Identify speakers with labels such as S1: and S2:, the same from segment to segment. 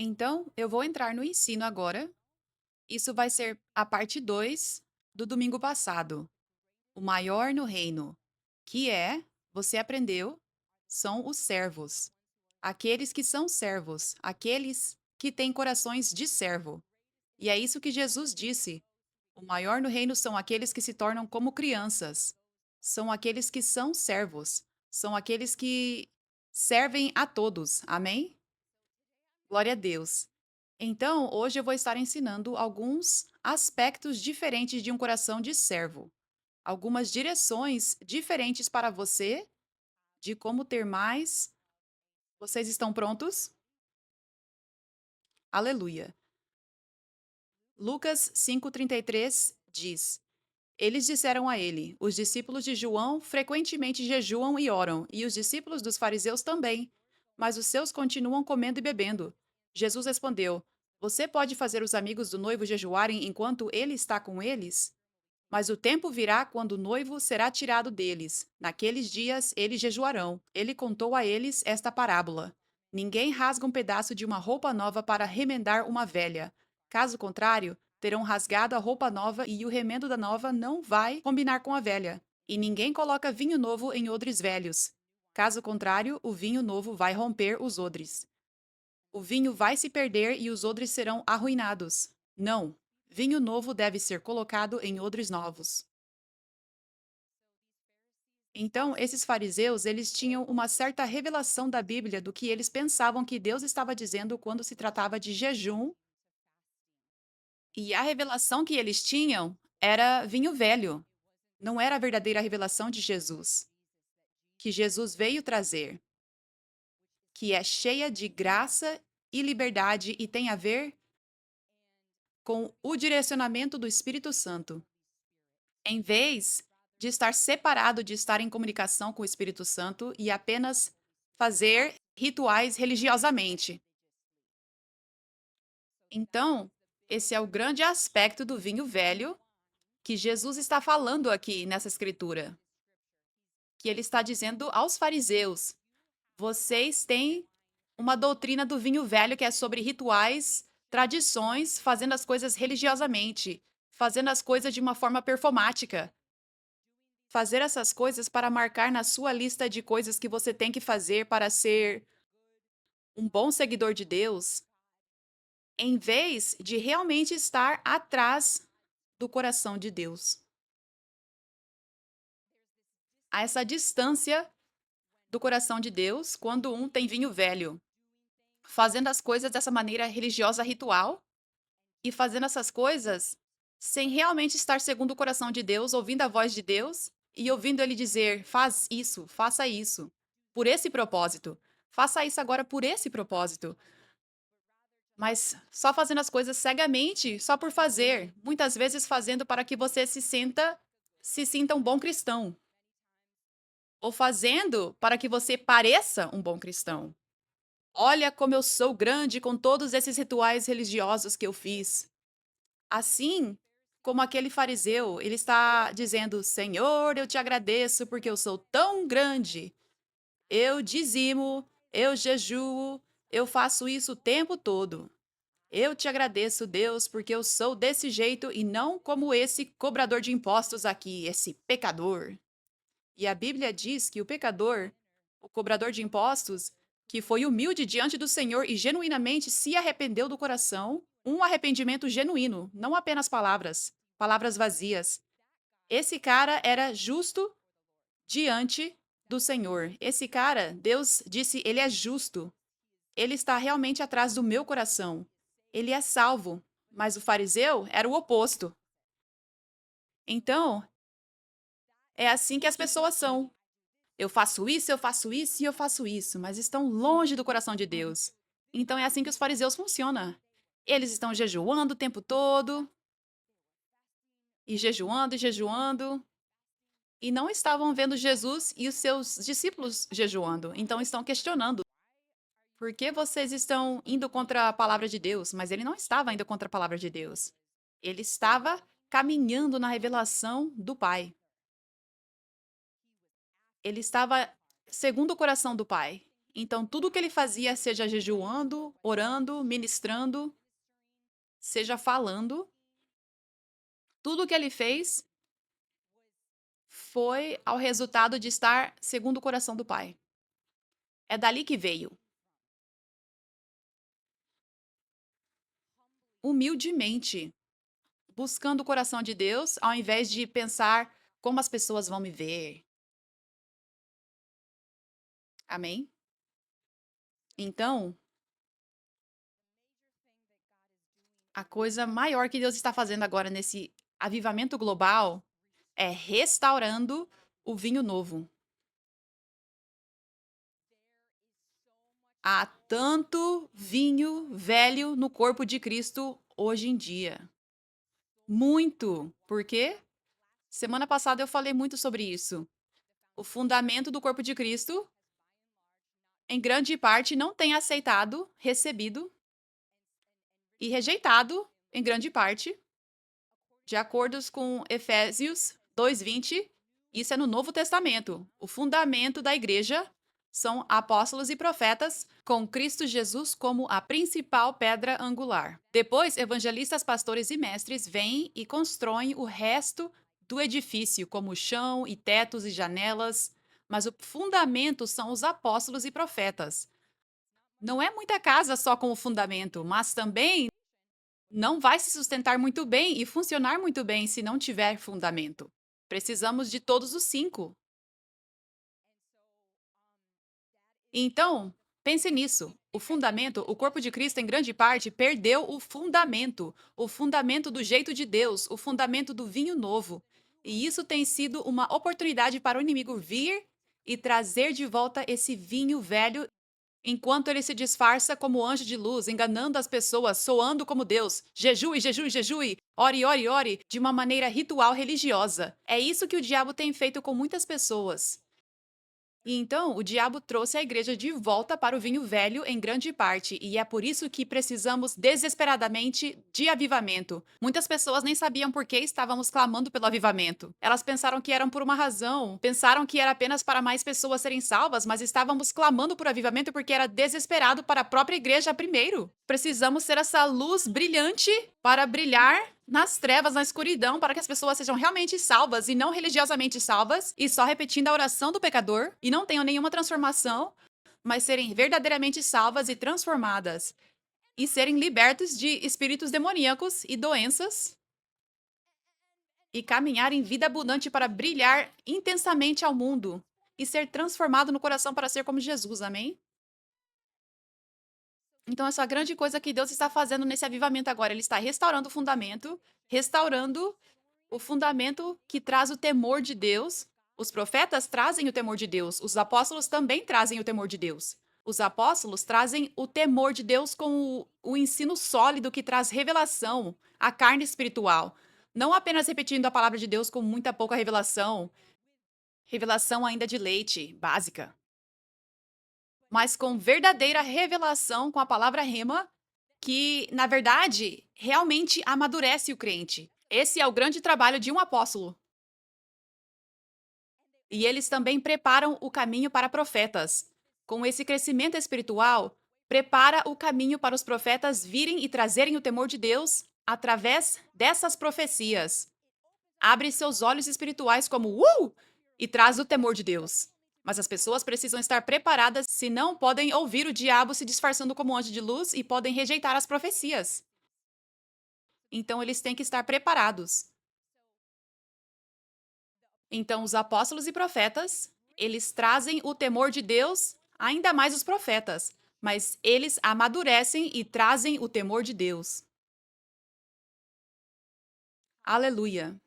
S1: Então, eu vou entrar no ensino agora. Isso vai ser a parte 2 do domingo passado. O maior no reino, que é, você aprendeu, são os servos. Aqueles que são servos, aqueles que têm corações de servo. E é isso que Jesus disse. O maior no reino são aqueles que se tornam como crianças. São aqueles que são servos. São aqueles que servem a todos. Amém? Glória a Deus. Então, hoje eu vou estar ensinando alguns aspectos diferentes de um coração de servo, algumas direções diferentes para você de como ter mais. Vocês estão prontos? Aleluia. Lucas 5:33 diz: Eles disseram a ele: Os discípulos de João frequentemente jejuam e oram, e os discípulos dos fariseus também, mas os seus continuam comendo e bebendo. Jesus respondeu: Você pode fazer os amigos do noivo jejuarem enquanto ele está com eles? Mas o tempo virá quando o noivo será tirado deles. Naqueles dias eles jejuarão. Ele contou a eles esta parábola: Ninguém rasga um pedaço de uma roupa nova para remendar uma velha. Caso contrário, terão rasgado a roupa nova e o remendo da nova não vai combinar com a velha. E ninguém coloca vinho novo em odres velhos. Caso contrário, o vinho novo vai romper os odres. O vinho vai se perder e os odres serão arruinados. Não, vinho novo deve ser colocado em odres novos. Então, esses fariseus, eles tinham uma certa revelação da Bíblia do que eles pensavam que Deus estava dizendo quando se tratava de jejum, e a revelação que eles tinham era vinho velho, não era a verdadeira revelação de Jesus, que Jesus veio trazer, que é cheia de graça e liberdade e tem a ver com o direcionamento do Espírito Santo. Em vez de estar separado, de estar em comunicação com o Espírito Santo e apenas fazer rituais religiosamente. Então, esse é o grande aspecto do vinho velho que Jesus está falando aqui nessa escritura. Que ele está dizendo aos fariseus: vocês têm uma doutrina do vinho velho que é sobre rituais, tradições, fazendo as coisas religiosamente, fazendo as coisas de uma forma performática. Fazer essas coisas para marcar na sua lista de coisas que você tem que fazer para ser um bom seguidor de Deus, em vez de realmente estar atrás do coração de Deus. Há essa distância do coração de Deus quando um tem vinho velho, fazendo as coisas dessa maneira religiosa ritual e fazendo essas coisas sem realmente estar segundo o coração de Deus, ouvindo a voz de Deus e ouvindo ele dizer: faz isso, faça isso, por esse propósito, faça isso agora por esse propósito. Mas só fazendo as coisas cegamente, só por fazer, muitas vezes fazendo para que você se sinta um bom cristão, ou fazendo para que você pareça um bom cristão. Olha como eu sou grande com todos esses rituais religiosos que eu fiz. Assim como aquele fariseu, ele está dizendo: Senhor, eu te agradeço porque eu sou tão grande. Eu dizimo, eu jejuo, eu faço isso o tempo todo. Eu te agradeço, Deus, porque eu sou desse jeito e não como esse cobrador de impostos aqui, esse pecador. E a Bíblia diz que o pecador, o cobrador de impostos, que foi humilde diante do Senhor e genuinamente se arrependeu do coração, um arrependimento genuíno, não apenas palavras, palavras vazias. Esse cara era justo diante do Senhor. Esse cara, Deus disse, ele é justo. Ele está realmente atrás do meu coração. Ele é salvo. Mas o fariseu era o oposto. Então, é assim que as pessoas são. Eu faço isso e eu faço isso, mas estão longe do coração de Deus. Então é assim que os fariseus funcionam. Eles estão jejuando o tempo todo, e jejuando, e não estavam vendo Jesus e os seus discípulos jejuando. Então estão questionando: por que vocês estão indo contra a palavra de Deus? Mas ele não estava indo contra a palavra de Deus. Ele estava caminhando na revelação do Pai. Ele estava segundo o coração do Pai. Então, tudo que ele fazia, seja jejuando, orando, ministrando, seja falando, tudo que ele fez foi ao resultado de estar segundo o coração do Pai. É dali que veio. Humildemente, buscando o coração de Deus, ao invés de pensar como as pessoas vão me ver. Amém? Então, a coisa maior que Deus está fazendo agora nesse avivamento global é restaurando o vinho novo. Há tanto vinho velho no corpo de Cristo hoje em dia. Muito. Por quê? Semana passada eu falei muito sobre isso. O fundamento do corpo de Cristo, em grande parte, não tem aceitado, recebido e rejeitado, em grande parte, de acordo com Efésios 2:20. Isso é no Novo Testamento. O fundamento da igreja são apóstolos e profetas, com Cristo Jesus como a principal pedra angular. Depois, evangelistas, pastores e mestres vêm e constroem o resto do edifício, como chão e tetos e janelas, mas o fundamento são os apóstolos e profetas. Não é muita casa só com o fundamento, mas também não vai se sustentar muito bem e funcionar muito bem se não tiver fundamento. Precisamos de todos os 5. Então, pense nisso. O fundamento, o corpo de Cristo, em grande parte, perdeu o fundamento do jeito de Deus, o fundamento do vinho novo. E isso tem sido uma oportunidade para o inimigo vir e trazer de volta esse vinho velho, enquanto ele se disfarça como anjo de luz, enganando as pessoas, soando como Deus. Jejue, jejue, jejue, ore, ore, ore, de uma maneira ritual religiosa. É isso que o diabo tem feito com muitas pessoas. E então, o diabo trouxe a igreja de volta para o vinho velho em grande parte, e é por isso que precisamos desesperadamente de avivamento. Muitas pessoas nem sabiam por que estávamos clamando pelo avivamento. Elas pensaram que eram por uma razão, pensaram que era apenas para mais pessoas serem salvas, mas estávamos clamando por avivamento porque era desesperado para a própria igreja primeiro. Precisamos ser essa luz brilhante para brilhar nas trevas, na escuridão, para que as pessoas sejam realmente salvas e não religiosamente salvas, e só repetindo a oração do pecador e não tenham nenhuma transformação, mas serem verdadeiramente salvas e transformadas e serem libertas de espíritos demoníacos e doenças e caminhar em vida abundante para brilhar intensamente ao mundo e ser transformado no coração para ser como Jesus. Amém? Então, essa grande coisa que Deus está fazendo nesse avivamento agora, ele está restaurando o fundamento que traz o temor de Deus. Os profetas trazem o temor de Deus, os apóstolos também trazem o temor de Deus. Os apóstolos trazem o temor de Deus com o ensino sólido que traz revelação, a carne espiritual. Não apenas repetindo a palavra de Deus com muita pouca revelação, revelação ainda de leite, básica, mas com verdadeira revelação com a palavra rema, que, na verdade, realmente amadurece o crente. Esse é o grande trabalho de um apóstolo. E eles também preparam o caminho para profetas. Com esse crescimento espiritual, prepara o caminho para os profetas virem e trazerem o temor de Deus através dessas profecias. Abre seus olhos espirituais como e traz o temor de Deus. Mas as pessoas precisam estar preparadas, senão podem ouvir o diabo se disfarçando como anjo de luz e podem rejeitar as profecias. Então eles têm que estar preparados. Então os apóstolos e profetas, eles trazem o temor de Deus, ainda mais os profetas, mas eles amadurecem e trazem o temor de Deus. Aleluia.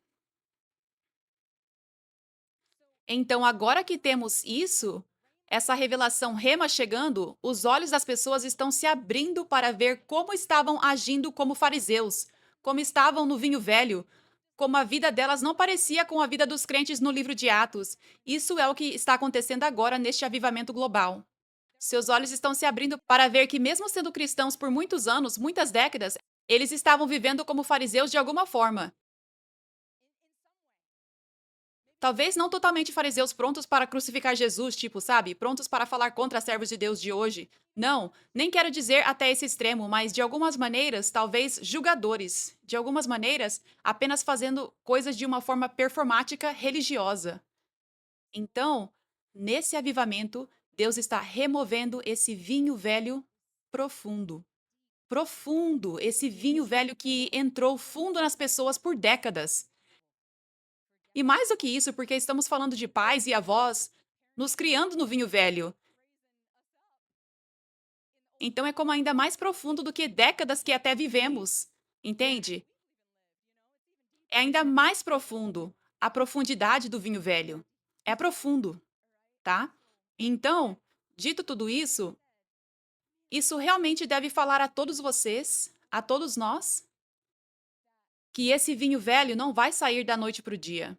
S1: Então, agora que temos isso, essa revelação rema chegando, os olhos das pessoas estão se abrindo para ver como estavam agindo como fariseus, como estavam no vinho velho, como a vida delas não parecia com a vida dos crentes no livro de Atos. Isso é o que está acontecendo agora neste avivamento global. Seus olhos estão se abrindo para ver que, mesmo sendo cristãos por muitos anos, muitas décadas, eles estavam vivendo como fariseus de alguma forma. Talvez não totalmente fariseus prontos para crucificar Jesus, tipo, sabe? Prontos para falar contra servos de Deus de hoje. Não, nem quero dizer até esse extremo, mas de algumas maneiras, talvez julgadores. De algumas maneiras, apenas fazendo coisas de uma forma performática religiosa. Então, nesse avivamento, Deus está removendo esse vinho velho profundo. Profundo, esse vinho velho que entrou fundo nas pessoas por décadas. E mais do que isso, porque estamos falando de pais e avós nos criando no vinho velho. Então é como ainda mais profundo do que décadas que até vivemos. Entende? É ainda mais profundo a profundidade do vinho velho. É profundo, tá? Então, dito tudo isso, isso realmente deve falar a todos vocês, a todos nós, que esse vinho velho não vai sair da noite para o dia.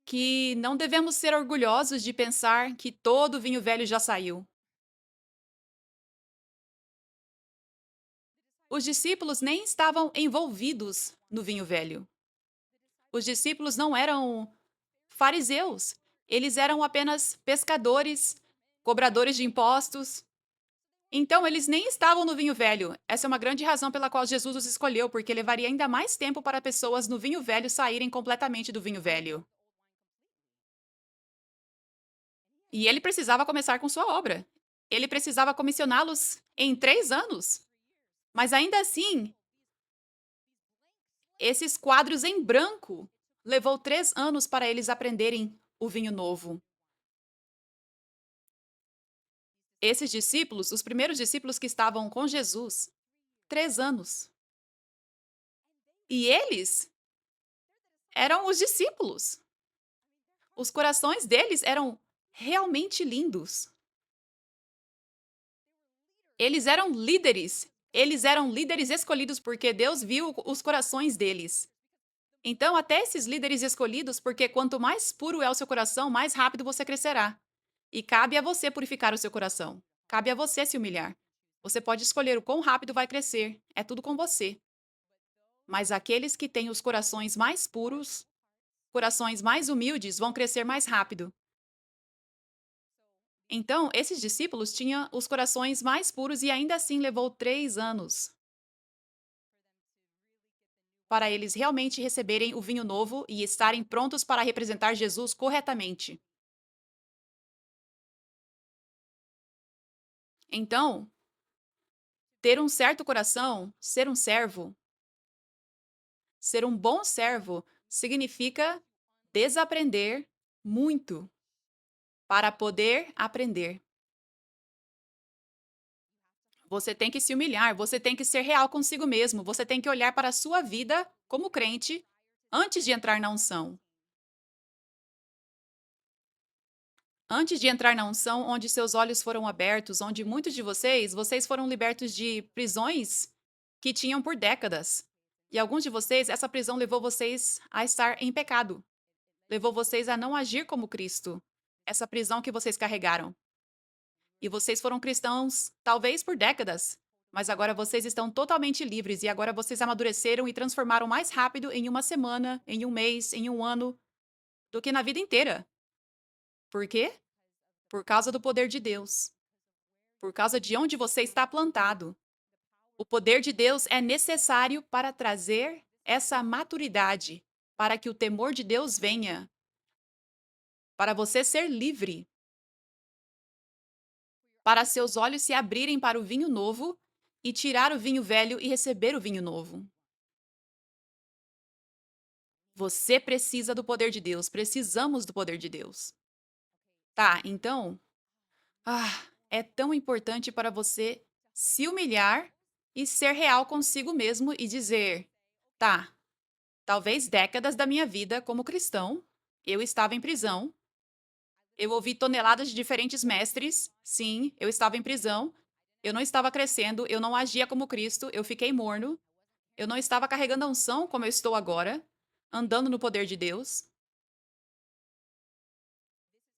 S1: Que não devemos ser orgulhosos de pensar que todo vinho velho já saiu. Os discípulos nem estavam envolvidos no vinho velho. Os discípulos não eram fariseus. Eles eram apenas pescadores, cobradores de impostos. Então, eles nem estavam no vinho velho. Essa é uma grande razão pela qual Jesus os escolheu, porque levaria ainda mais tempo para pessoas no vinho velho saírem completamente do vinho velho. E ele precisava começar com sua obra. Ele precisava comissioná-los em 3 anos. Mas ainda assim, esses quadros em branco levou 3 anos para eles aprenderem o vinho novo. Esses discípulos, os primeiros discípulos que estavam com Jesus, 3 anos. E eles eram os discípulos. Os corações deles eram realmente lindos. Eles eram líderes. Eles eram líderes escolhidos porque Deus viu os corações deles. Então, até esses líderes escolhidos, porque quanto mais puro é o seu coração, mais rápido você crescerá. E cabe a você purificar o seu coração. Cabe a você se humilhar. Você pode escolher o quão rápido vai crescer. É tudo com você. Mas aqueles que têm os corações mais puros, corações mais humildes, vão crescer mais rápido. Então, esses discípulos tinham os corações mais puros e ainda assim levou 3 anos para eles realmente receberem o vinho novo e estarem prontos para representar Jesus corretamente. Então, ter um certo coração, ser um servo, ser um bom servo, significa desaprender muito para poder aprender. Você tem que se humilhar, você tem que ser real consigo mesmo, você tem que olhar para a sua vida como crente antes de entrar na unção. Antes de entrar na unção, onde seus olhos foram abertos, onde muitos de vocês foram libertos de prisões que tinham por décadas. E alguns de vocês, essa prisão levou vocês a estar em pecado. Levou vocês a não agir como Cristo. Essa prisão que vocês carregaram. E vocês foram cristãos, talvez por décadas, mas agora vocês estão totalmente livres e agora vocês amadureceram e transformaram mais rápido em uma semana, em um mês, em um ano, do que na vida inteira. Por quê? Por causa do poder de Deus. Por causa de onde você está plantado. O poder de Deus é necessário para trazer essa maturidade, para que o temor de Deus venha, para você ser livre, para seus olhos se abrirem para o vinho novo e tirar o vinho velho e receber o vinho novo. Você precisa do poder de Deus, precisamos do poder de Deus. Tá, então, é tão importante para você se humilhar e ser real consigo mesmo e dizer: tá, talvez décadas da minha vida como cristão, eu estava em prisão, eu ouvi toneladas de diferentes mestres, sim, eu estava em prisão, eu não estava crescendo, eu não agia como Cristo, eu fiquei morno, eu não estava carregando a unção como eu estou agora, andando no poder de Deus.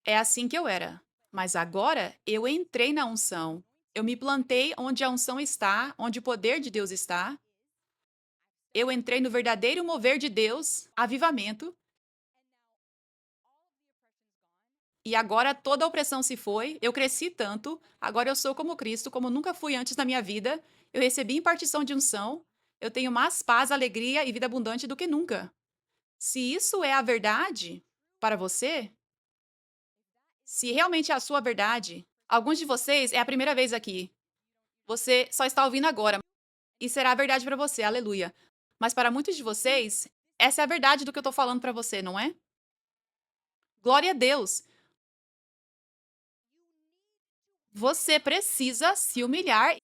S1: É assim que eu era. Mas agora eu entrei na unção. Eu me plantei onde a unção está, onde o poder de Deus está. Eu entrei no verdadeiro mover de Deus, avivamento, e agora toda a opressão se foi. Eu cresci tanto, agora eu sou como Cristo, como nunca fui antes na minha vida. Eu recebi impartição de unção. Eu tenho mais paz, alegria e vida abundante do que nunca. Se isso é a verdade para você, se realmente é a sua verdade, alguns de vocês é a primeira vez aqui. Você só está ouvindo agora e será a verdade para você. Aleluia. Mas para muitos de vocês, essa é a verdade do que eu estou falando para você, não é? Glória a Deus. Você precisa se humilhar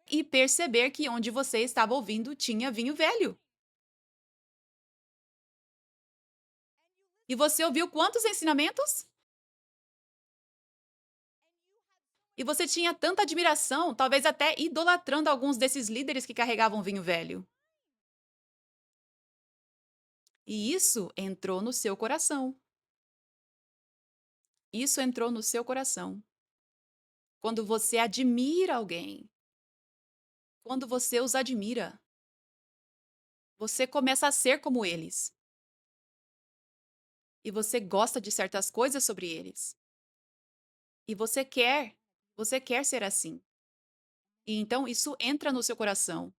S1: e perceber que onde você estava ouvindo tinha vinho velho. E você ouviu quantos ensinamentos? E você tinha tanta admiração, talvez até idolatrando alguns desses líderes que carregavam vinho velho. E isso entrou no seu coração. Isso entrou no seu coração. Quando você admira alguém, quando você os admira, você começa a ser como eles. E você gosta de certas coisas sobre eles. E você quer ser assim. E então isso entra no seu coração.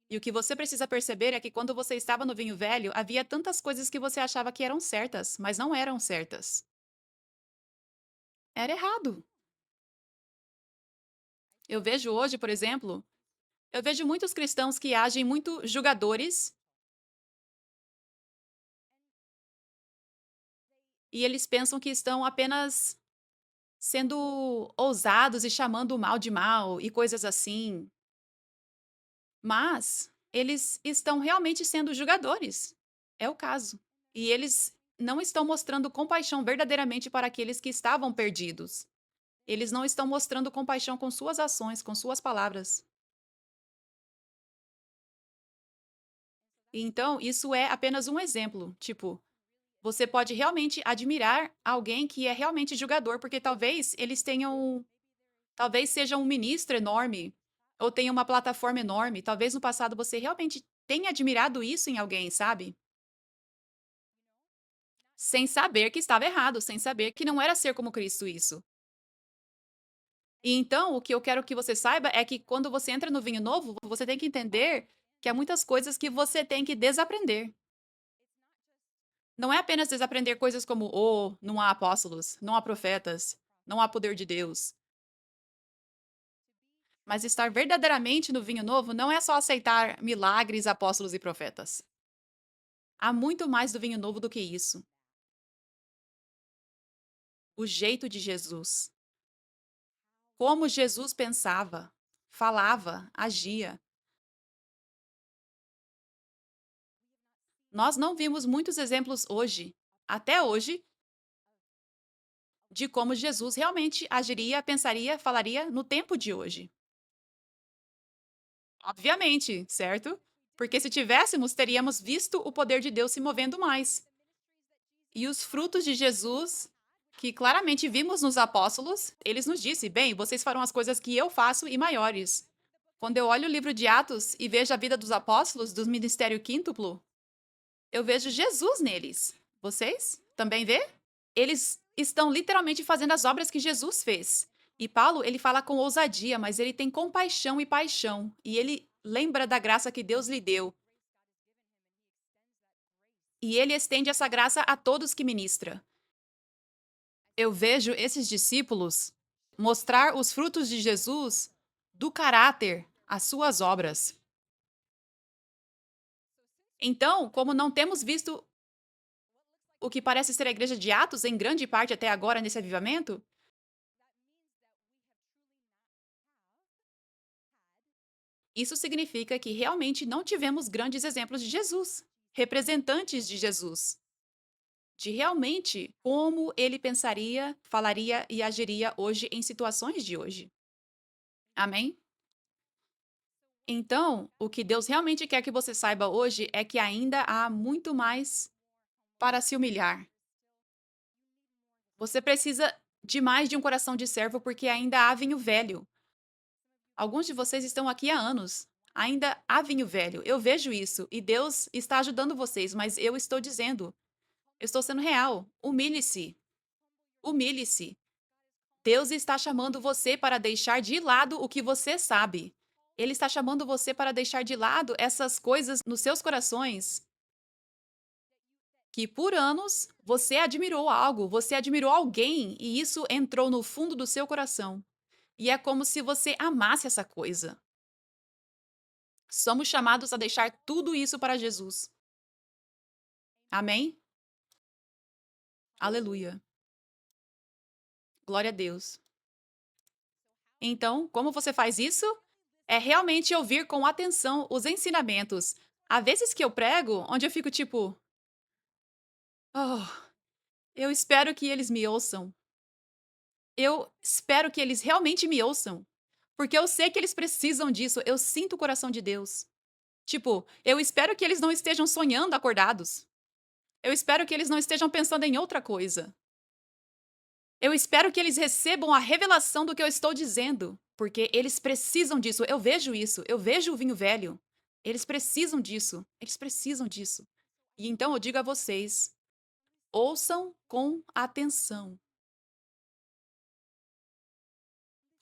S1: E o que você precisa perceber é que quando você estava no vinho velho, havia tantas coisas que você achava que eram certas, mas não eram certas. Era errado. Eu vejo hoje, por exemplo, eu vejo muitos cristãos que agem muito julgadores e eles pensam que estão apenas sendo ousados e chamando o mal de mal e coisas assim. Mas eles estão realmente sendo julgadores. É o caso. E eles não estão mostrando compaixão verdadeiramente para aqueles que estavam perdidos. Eles não estão mostrando compaixão com suas ações, com suas palavras. E então, isso é apenas um exemplo. Tipo, você pode realmente admirar alguém que é realmente julgador, porque talvez eles tenham. Talvez seja um ministro enorme, ou tenha uma plataforma enorme. Talvez no passado você realmente tenha admirado isso em alguém, sabe? Sem saber que estava errado, sem saber que não era ser como Cristo isso. E então, o que eu quero que você saiba é que quando você entra no vinho novo, você tem que entender que há muitas coisas que você tem que desaprender. Não é apenas desaprender coisas como, oh, não há apóstolos, não há profetas, não há poder de Deus. Mas estar verdadeiramente no vinho novo não é só aceitar milagres, apóstolos e profetas. Há muito mais do vinho novo do que isso. O jeito de Jesus. Como Jesus pensava, falava, agia. Nós não vimos muitos exemplos hoje, até hoje, de como Jesus realmente agiria, pensaria, falaria no tempo de hoje. Obviamente, certo? Porque se tivéssemos, teríamos visto o poder de Deus se movendo mais. E os frutos de Jesus, que claramente vimos nos apóstolos, eles nos disse: "Bem, vocês farão as coisas que eu faço e maiores". Quando eu olho o livro de Atos e vejo a vida dos apóstolos, do ministério quíntuplo, eu vejo Jesus neles. Vocês também vê? Eles estão literalmente fazendo as obras que Jesus fez. E Paulo, ele fala com ousadia, mas ele tem compaixão e paixão. E ele lembra da graça que Deus lhe deu. E ele estende essa graça a todos que ministra. Eu vejo esses discípulos mostrar os frutos de Jesus do caráter às suas obras. Então, como não temos visto o que parece ser a igreja de Atos, em grande parte até agora nesse avivamento, isso significa que realmente não tivemos grandes exemplos de Jesus, representantes de Jesus, de realmente como ele pensaria, falaria e agiria hoje em situações de hoje. Amém? Então, o que Deus realmente quer que você saiba hoje é que ainda há muito mais para se humilhar. Você precisa de mais de um coração de servo porque ainda há vinho velho. Alguns de vocês estão aqui há anos. Ainda há vinho velho. Eu vejo isso e Deus está ajudando vocês, mas eu estou dizendo, eu estou sendo real. Humilhe-se. Humilhe-se. Deus está chamando você para deixar de lado o que você sabe. Ele está chamando você para deixar de lado essas coisas nos seus corações que por anos você admirou algo, você admirou alguém e isso entrou no fundo do seu coração. E é como se você amasse essa coisa. Somos chamados a deixar tudo isso para Jesus. Amém? Aleluia. Glória a Deus. Então, como você faz isso? É realmente ouvir com atenção os ensinamentos. Há vezes que eu prego, onde eu fico tipo, oh, eu espero que eles me ouçam. Eu espero que eles realmente me ouçam. Porque eu sei que eles precisam disso. Eu sinto o coração de Deus. Tipo, eu espero que eles não estejam sonhando acordados. Eu espero que eles não estejam pensando em outra coisa. Eu espero que eles recebam a revelação do que eu estou dizendo, porque eles precisam disso. Eu vejo isso, eu vejo o vinho velho. Eles precisam disso, eles precisam disso. E então eu digo a vocês: ouçam com atenção.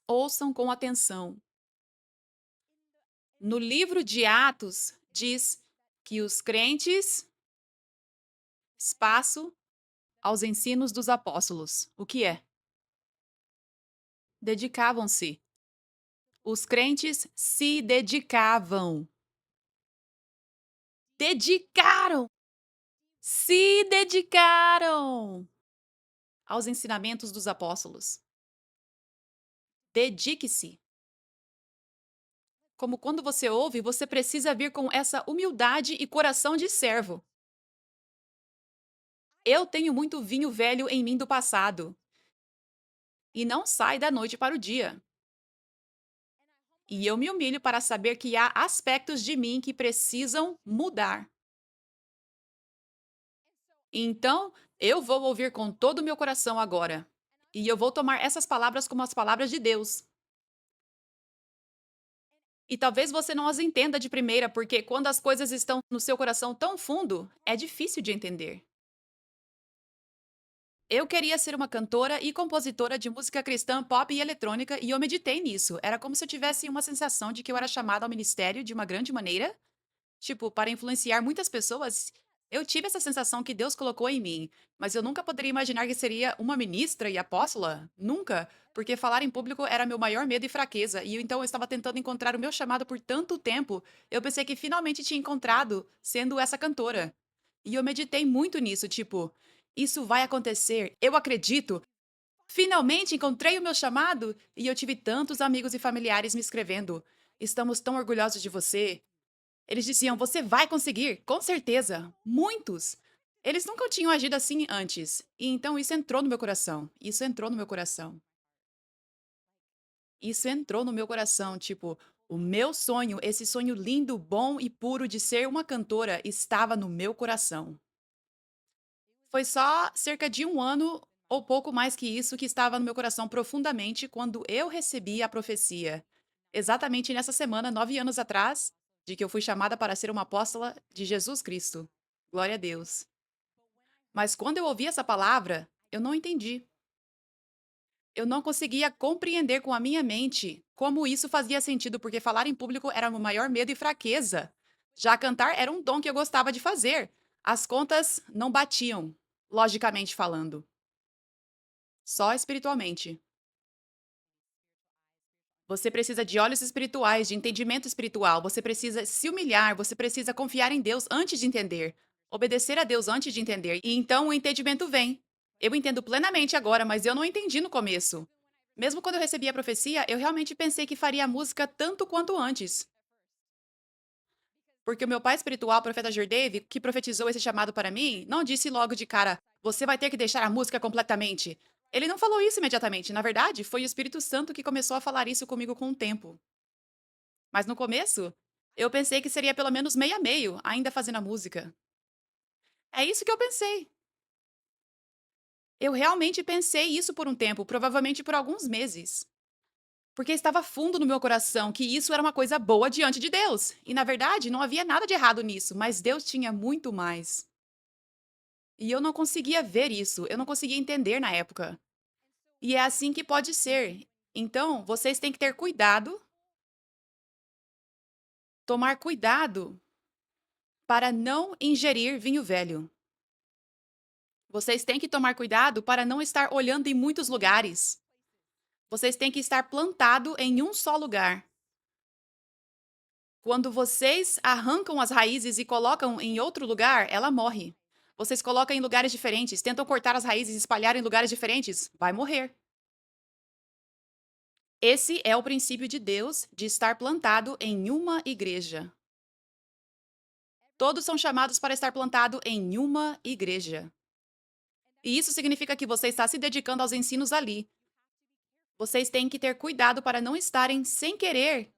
S1: Ouçam com atenção. No livro de Atos, diz que os crentes, espaço, aos ensinos dos apóstolos. O que é? Dedicavam-se. Os crentes se dedicavam. Dedicaram! Se dedicaram aos ensinamentos dos apóstolos. Dedique-se. Como quando você ouve, você precisa vir com essa humildade e coração de servo. Eu tenho muito vinho velho em mim do passado. E não sai da noite para o dia. E eu me humilho para saber que há aspectos de mim que precisam mudar. Então, eu vou ouvir com todo o meu coração agora. E eu vou tomar essas palavras como as palavras de Deus. E talvez você não as entenda de primeira, porque quando as coisas estão no seu coração tão fundo, é difícil de entender. Eu queria ser uma cantora e compositora de música cristã, pop e eletrônica, e eu meditei nisso. Era como se eu tivesse uma sensação de que eu era chamada ao ministério de uma grande maneira, tipo, para influenciar muitas pessoas. Eu tive essa sensação que Deus colocou em mim, mas eu nunca poderia imaginar que seria uma ministra e apóstola. Nunca, porque falar em público era meu maior medo e fraqueza, e então eu estava tentando encontrar o meu chamado por tanto tempo. Eu pensei que finalmente tinha encontrado sendo essa cantora. E eu meditei muito nisso, tipo, isso vai acontecer, eu acredito. Finalmente encontrei o meu chamado e eu tive tantos amigos e familiares me escrevendo. Estamos tão orgulhosos de você. Eles diziam: "Você vai conseguir, com certeza." Muitos. Eles nunca tinham agido assim antes. E então isso entrou no meu coração. Isso entrou no meu coração. Isso entrou no meu coração, tipo, o meu sonho, esse sonho lindo, bom e puro de ser uma cantora estava no meu coração. Foi só cerca de um ano ou pouco mais que isso que estava no meu coração profundamente quando eu recebi a profecia. Exatamente nessa semana, 9 anos atrás, de que eu fui chamada para ser uma apóstola de Jesus Cristo. Glória a Deus. Mas quando eu ouvi essa palavra, eu não entendi. Eu não conseguia compreender com a minha mente como isso fazia sentido, porque falar em público era o meu maior medo e fraqueza. Já cantar era um dom que eu gostava de fazer. As contas não batiam, logicamente falando, só espiritualmente. Você precisa de olhos espirituais, de entendimento espiritual, você precisa se humilhar, você precisa confiar em Deus antes de entender, obedecer a Deus antes de entender, e então o entendimento vem. Eu entendo plenamente agora, mas eu não entendi no começo. Mesmo quando eu recebi a profecia, eu realmente pensei que faria a música tanto quanto antes. Porque o meu pai espiritual, o profeta Dave, que profetizou esse chamado para mim, não disse logo de cara: "Você vai ter que deixar a música completamente." Ele não falou isso imediatamente. Na verdade, foi o Espírito Santo que começou a falar isso comigo com o tempo. Mas no começo, eu pensei que seria pelo menos meio a meio, ainda fazendo a música. É isso que eu pensei. Eu realmente pensei isso por um tempo, provavelmente por alguns meses. Porque estava fundo no meu coração que isso era uma coisa boa diante de Deus. E na verdade, não havia nada de errado nisso, mas Deus tinha muito mais. E eu não conseguia ver isso, eu não conseguia entender na época. E é assim que pode ser. Então, vocês têm que ter cuidado, tomar cuidado para não ingerir vinho velho. Vocês têm que tomar cuidado para não estar olhando em muitos lugares. Vocês têm que estar plantado em um só lugar. Quando vocês arrancam as raízes e colocam em outro lugar, ela morre. Vocês colocam em lugares diferentes, tentam cortar as raízes e espalhar em lugares diferentes, vai morrer. Esse é o princípio de Deus de estar plantado em uma igreja. Todos são chamados para estar plantado em uma igreja. E isso significa que você está se dedicando aos ensinos ali. Vocês têm que ter cuidado para não estarem, sem querer,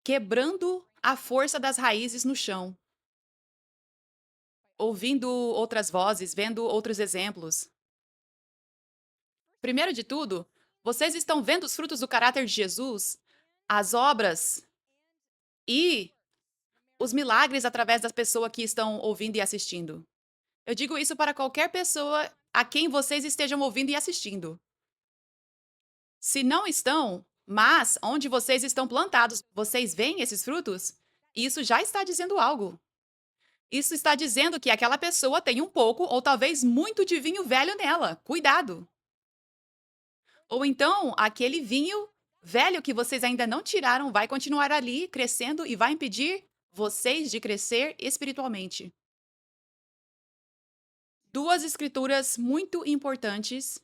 S1: quebrando a força das raízes no chão, ouvindo outras vozes, vendo outros exemplos. Primeiro de tudo, vocês estão vendo os frutos do caráter de Jesus, as obras e os milagres através das pessoas que estão ouvindo e assistindo. Eu digo isso para qualquer pessoa a quem vocês estejam ouvindo e assistindo. Se não estão, mas onde vocês estão plantados, vocês veem esses frutos, isso já está dizendo algo. Isso está dizendo que aquela pessoa tem um pouco ou talvez muito de vinho velho nela. Cuidado! Ou então, aquele vinho velho que vocês ainda não tiraram vai continuar ali crescendo e vai impedir vocês de crescer espiritualmente. Duas escrituras muito importantes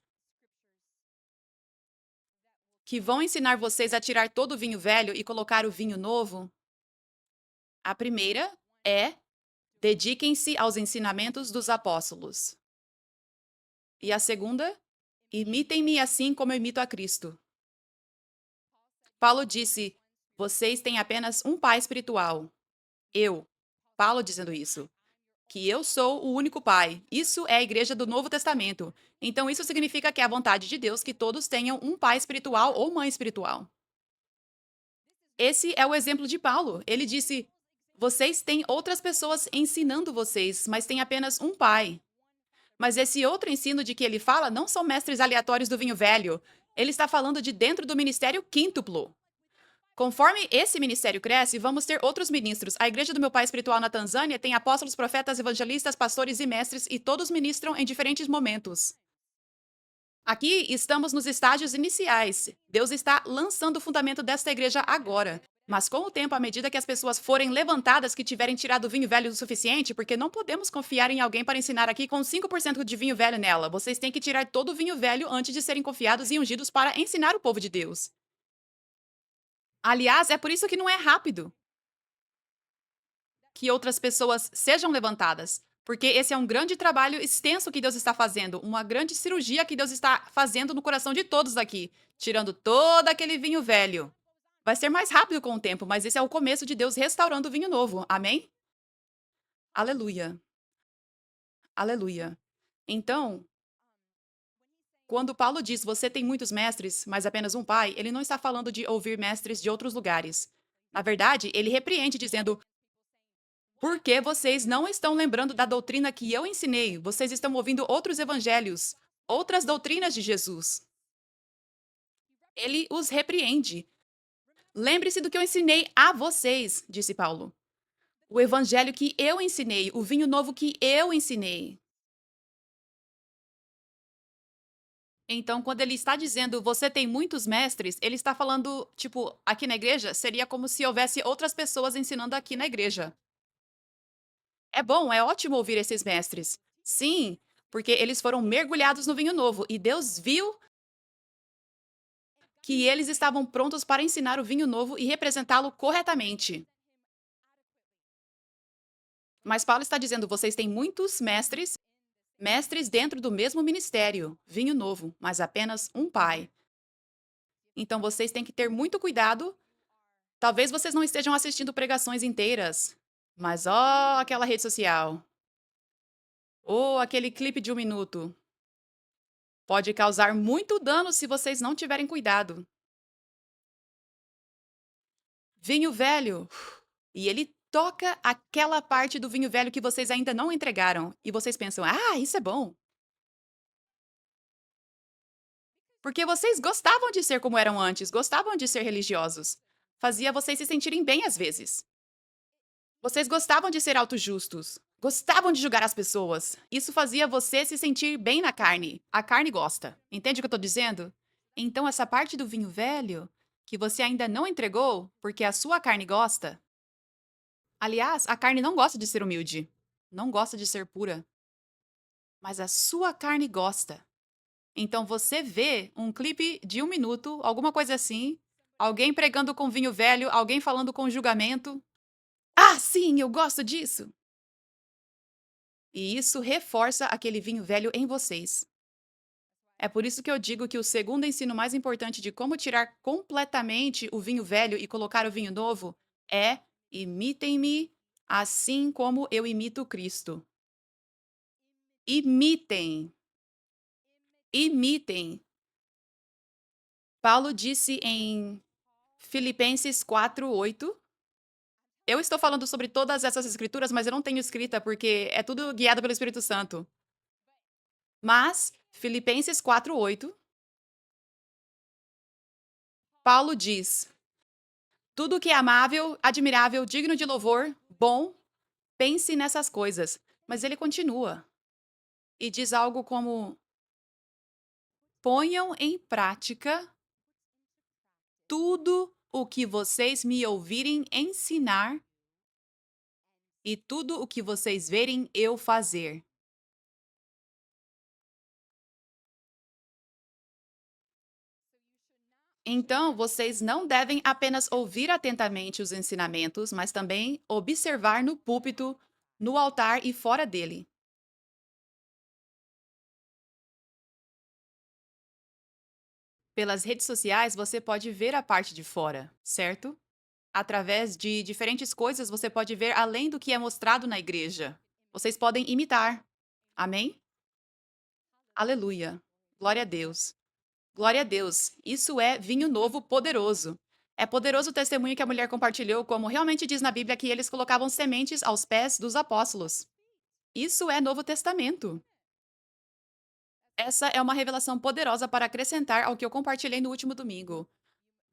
S1: que vão ensinar vocês a tirar todo o vinho velho e colocar o vinho novo. A primeira é: dediquem-se aos ensinamentos dos apóstolos. E a segunda: imitem-me assim como eu imito a Cristo. Paulo disse: vocês têm apenas um pai espiritual. Eu. Paulo dizendo isso. Que eu sou o único pai. Isso é a igreja do Novo Testamento. Então, isso significa que é a vontade de Deus que todos tenham um pai espiritual ou mãe espiritual. Esse é o exemplo de Paulo. Ele disse: vocês têm outras pessoas ensinando vocês, mas tem apenas um pai. Mas esse outro ensino de que ele fala não são mestres aleatórios do vinho velho. Ele está falando de dentro do ministério quíntuplo. Conforme esse ministério cresce, vamos ter outros ministros. A igreja do meu pai espiritual na Tanzânia tem apóstolos, profetas, evangelistas, pastores e mestres, e todos ministram em diferentes momentos. Aqui estamos nos estágios iniciais. Deus está lançando o fundamento desta igreja agora. Mas com o tempo, à medida que as pessoas forem levantadas que tiverem tirado o vinho velho o suficiente, porque não podemos confiar em alguém para ensinar aqui com 5% de vinho velho nela. Vocês têm que tirar todo o vinho velho antes de serem confiados e ungidos para ensinar o povo de Deus. Aliás, é por isso que não é rápido que outras pessoas sejam levantadas. Porque esse é um grande trabalho extenso que Deus está fazendo, uma grande cirurgia que Deus está fazendo no coração de todos aqui, tirando todo aquele vinho velho. Vai ser mais rápido com o tempo, mas esse é o começo de Deus restaurando o vinho novo. Amém? Aleluia. Aleluia. Então, quando Paulo diz você tem muitos mestres, mas apenas um pai, ele não está falando de ouvir mestres de outros lugares. Na verdade, ele repreende dizendo: por que vocês não estão lembrando da doutrina que eu ensinei? Vocês estão ouvindo outros evangelhos, outras doutrinas de Jesus. Ele os repreende. Lembre-se do que eu ensinei a vocês, disse Paulo. O evangelho que eu ensinei, o vinho novo que eu ensinei. Então, quando ele está dizendo você tem muitos mestres, ele está falando, tipo, aqui na igreja, seria como se houvesse outras pessoas ensinando aqui na igreja. É bom, é ótimo ouvir esses mestres. Sim, porque eles foram mergulhados no vinho novo e Deus viu que eles estavam prontos para ensinar o vinho novo e representá-lo corretamente. Mas Paulo está dizendo: vocês têm muitos mestres, mestres dentro do mesmo ministério, vinho novo, mas apenas um pai. Então vocês têm que ter muito cuidado. Talvez vocês não estejam assistindo pregações inteiras, mas ó, aquela rede social. Ou aquele clipe de 1 minuto. Pode causar muito dano se vocês não tiverem cuidado. Vinho velho. E ele toca aquela parte do vinho velho que vocês ainda não entregaram. E vocês pensam: ah, isso é bom. Porque vocês gostavam de ser como eram antes, gostavam de ser religiosos. Fazia vocês se sentirem bem às vezes. Vocês gostavam de ser autojustos. Gostavam de julgar as pessoas. Isso fazia você se sentir bem na carne. A carne gosta. Entende o que eu tô dizendo? Então, essa parte do vinho velho, que você ainda não entregou, porque a sua carne gosta. Aliás, a carne não gosta de ser humilde. Não gosta de ser pura. Mas a sua carne gosta. Então, você vê um clipe de 1 minuto, alguma coisa assim, alguém pregando com vinho velho, alguém falando com julgamento. Ah, sim, eu gosto disso! E isso reforça aquele vinho velho em vocês. É por isso que eu digo que o segundo ensino mais importante de como tirar completamente o vinho velho e colocar o vinho novo é: imitem-me assim como eu imito Cristo. Imitem. Imitem. Paulo disse em Filipenses 4:8. Eu estou falando sobre todas essas escrituras, mas eu não tenho escrita porque é tudo guiado pelo Espírito Santo. Mas Filipenses 4:8, Paulo diz: tudo que é amável, admirável, digno de louvor, bom, pense nessas coisas. Mas ele continua e diz algo como: ponham em prática tudo o que vocês me ouvirem ensinar e tudo o que vocês verem eu fazer. Então, vocês não devem apenas ouvir atentamente os ensinamentos, mas também observar no púlpito, no altar e fora dele. Pelas redes sociais, você pode ver a parte de fora, certo? Através de diferentes coisas, você pode ver além do que é mostrado na igreja. Vocês podem imitar. Amém? Aleluia. Glória a Deus. Glória a Deus. Isso é vinho novo poderoso. É poderoso o testemunho que a mulher compartilhou, como realmente diz na Bíblia que eles colocavam sementes aos pés dos apóstolos. Isso é Novo Testamento. Essa é uma revelação poderosa para acrescentar ao que eu compartilhei no último domingo.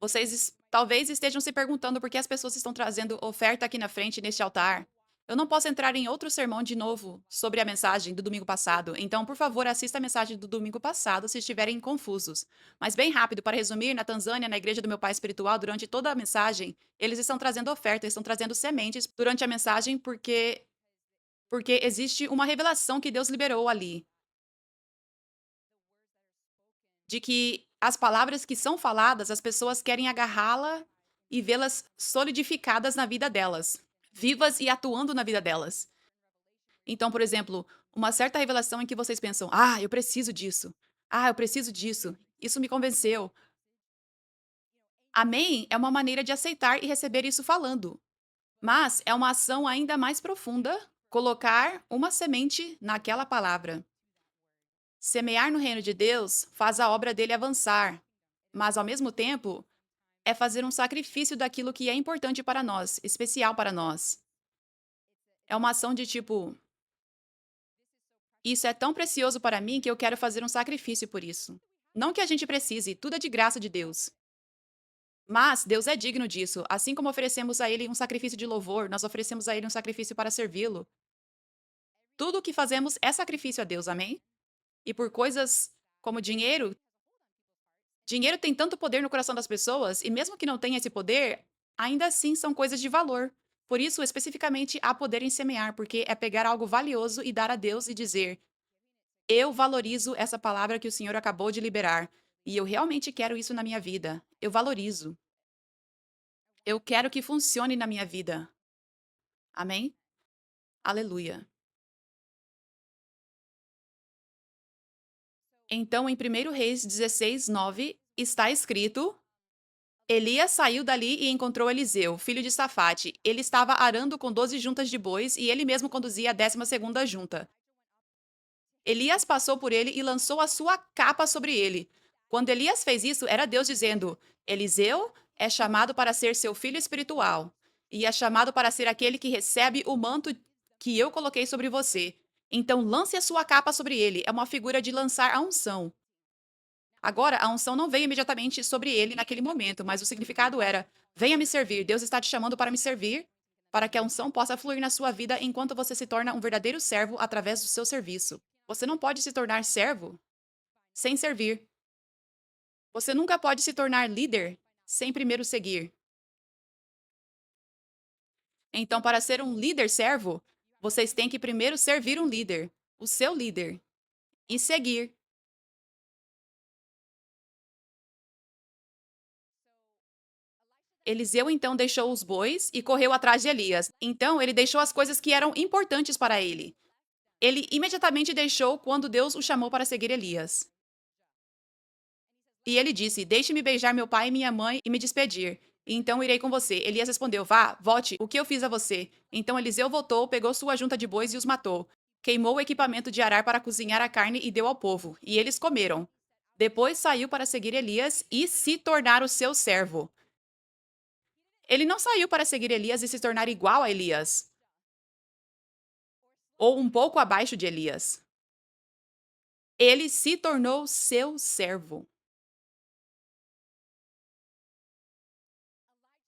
S1: Vocês talvez estejam se perguntando por que as pessoas estão trazendo oferta aqui na frente neste altar. Eu não posso entrar em outro sermão de novo sobre a mensagem do domingo passado, então, por favor, assista a mensagem do domingo passado se estiverem confusos. Mas, bem rápido, para resumir, na Tanzânia, na igreja do meu pai espiritual, durante toda a mensagem, eles estão trazendo oferta, estão trazendo sementes durante a mensagem porque existe uma revelação que Deus liberou ali, de que as palavras que são faladas, as pessoas querem agarrá-la e vê-las solidificadas na vida delas, vivas e atuando na vida delas. Então, por exemplo, uma certa revelação em que vocês pensam: "Ah, eu preciso disso. Ah, eu preciso disso. Isso me convenceu." Amém é uma maneira de aceitar e receber isso falando, mas é uma ação ainda mais profunda colocar uma semente naquela palavra. Semear no reino de Deus faz a obra dele avançar, mas ao mesmo tempo é fazer um sacrifício daquilo que é importante para nós, especial para nós. É uma ação de tipo: isso é tão precioso para mim que eu quero fazer um sacrifício por isso. Não que a gente precise, tudo é de graça de Deus. Mas Deus é digno disso. Assim como oferecemos a Ele um sacrifício de louvor, nós oferecemos a Ele um sacrifício para servi-lo. Tudo o que fazemos é sacrifício a Deus, amém? E por coisas como dinheiro, dinheiro tem tanto poder no coração das pessoas, e mesmo que não tenha esse poder, ainda assim são coisas de valor. Por isso, especificamente, há poder em semear, porque é pegar algo valioso e dar a Deus e dizer: eu valorizo essa palavra que o Senhor acabou de liberar, e eu realmente quero isso na minha vida. Eu valorizo. Eu quero que funcione na minha vida. Amém? Aleluia. Então, em 1 Reis 16:9, está escrito: Elias saiu dali e encontrou Eliseu, filho de Safate. Ele estava arando com 12 juntas de bois e ele mesmo conduzia a 12ª junta. Elias passou por ele e lançou a sua capa sobre ele. Quando Elias fez isso, era Deus dizendo: Eliseu é chamado para ser seu filho espiritual e é chamado para ser aquele que recebe o manto que eu coloquei sobre você. Então lance a sua capa sobre ele. É uma figura de lançar a unção. Agora, a unção não veio imediatamente sobre ele naquele momento, mas o significado era: venha me servir. Deus está te chamando para me servir, para que a unção possa fluir na sua vida enquanto você se torna um verdadeiro servo através do seu serviço. Você não pode se tornar servo sem servir. Você nunca pode se tornar líder sem primeiro seguir. Então, para ser um líder servo, vocês têm que primeiro servir um líder, o seu líder, e seguir. Eliseu então deixou os bois e correu atrás de Elias. Então, ele deixou as coisas que eram importantes para ele. Ele imediatamente deixou quando Deus o chamou para seguir Elias. E ele disse: Deixe-me beijar meu pai e minha mãe e me despedir. E então irei com você. Elias respondeu: Vá, volte, o que eu fiz a você? Então Eliseu voltou, pegou sua junta de bois e os matou. Queimou o equipamento de arar para cozinhar a carne e deu ao povo. E eles comeram. Depois saiu para seguir Elias e se tornar o seu servo. Ele não saiu para seguir Elias e se tornar igual a Elias, ou um pouco abaixo de Elias. Ele se tornou seu servo.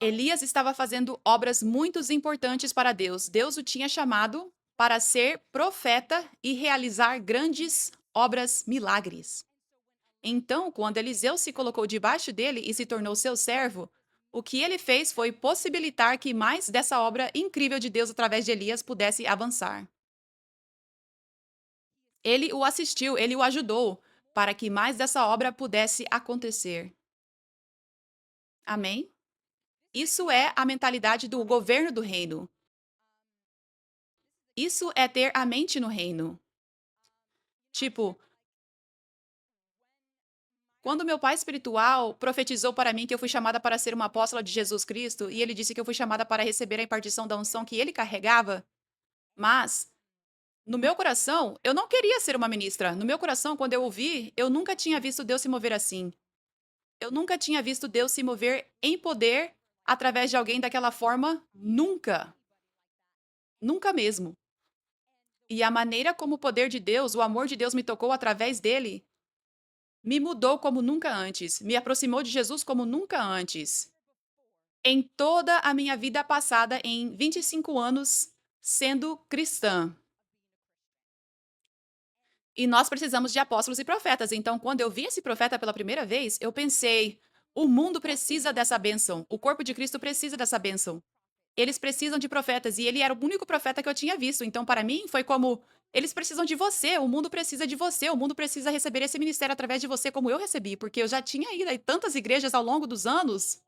S1: Elias estava fazendo obras muito importantes para Deus. Deus o tinha chamado para ser profeta e realizar grandes obras, milagres. Então, quando Eliseu se colocou debaixo dele e se tornou seu servo, o que ele fez foi possibilitar que mais dessa obra incrível de Deus através de Elias pudesse avançar. Ele o assistiu, ele o ajudou para que mais dessa obra pudesse acontecer. Amém? Isso é a mentalidade do governo do reino. Isso é ter a mente no reino. Tipo, quando meu pai espiritual profetizou para mim que eu fui chamada para ser uma apóstola de Jesus Cristo, e ele disse que eu fui chamada para receber a impartição da unção que ele carregava, mas no meu coração, eu não queria ser uma ministra. No meu coração, quando eu ouvi, eu nunca tinha visto Deus se mover assim. Eu nunca tinha visto Deus se mover em poder através de alguém daquela forma, nunca. Nunca mesmo. E a maneira como o poder de Deus, o amor de Deus me tocou através dele, me mudou como nunca antes, me aproximou de Jesus como nunca antes. Em toda a minha vida passada, em 25 anos sendo cristã. E nós precisamos de apóstolos e profetas. Então, quando eu vi esse profeta pela primeira vez, eu pensei: o mundo precisa dessa bênção. O corpo de Cristo precisa dessa bênção. Eles precisam de profetas. E ele era o único profeta que eu tinha visto. Então, para mim, foi como: eles precisam de você. O mundo precisa de você. O mundo precisa receber esse ministério através de você, como eu recebi. Porque eu já tinha ido a tantas igrejas ao longo dos anos.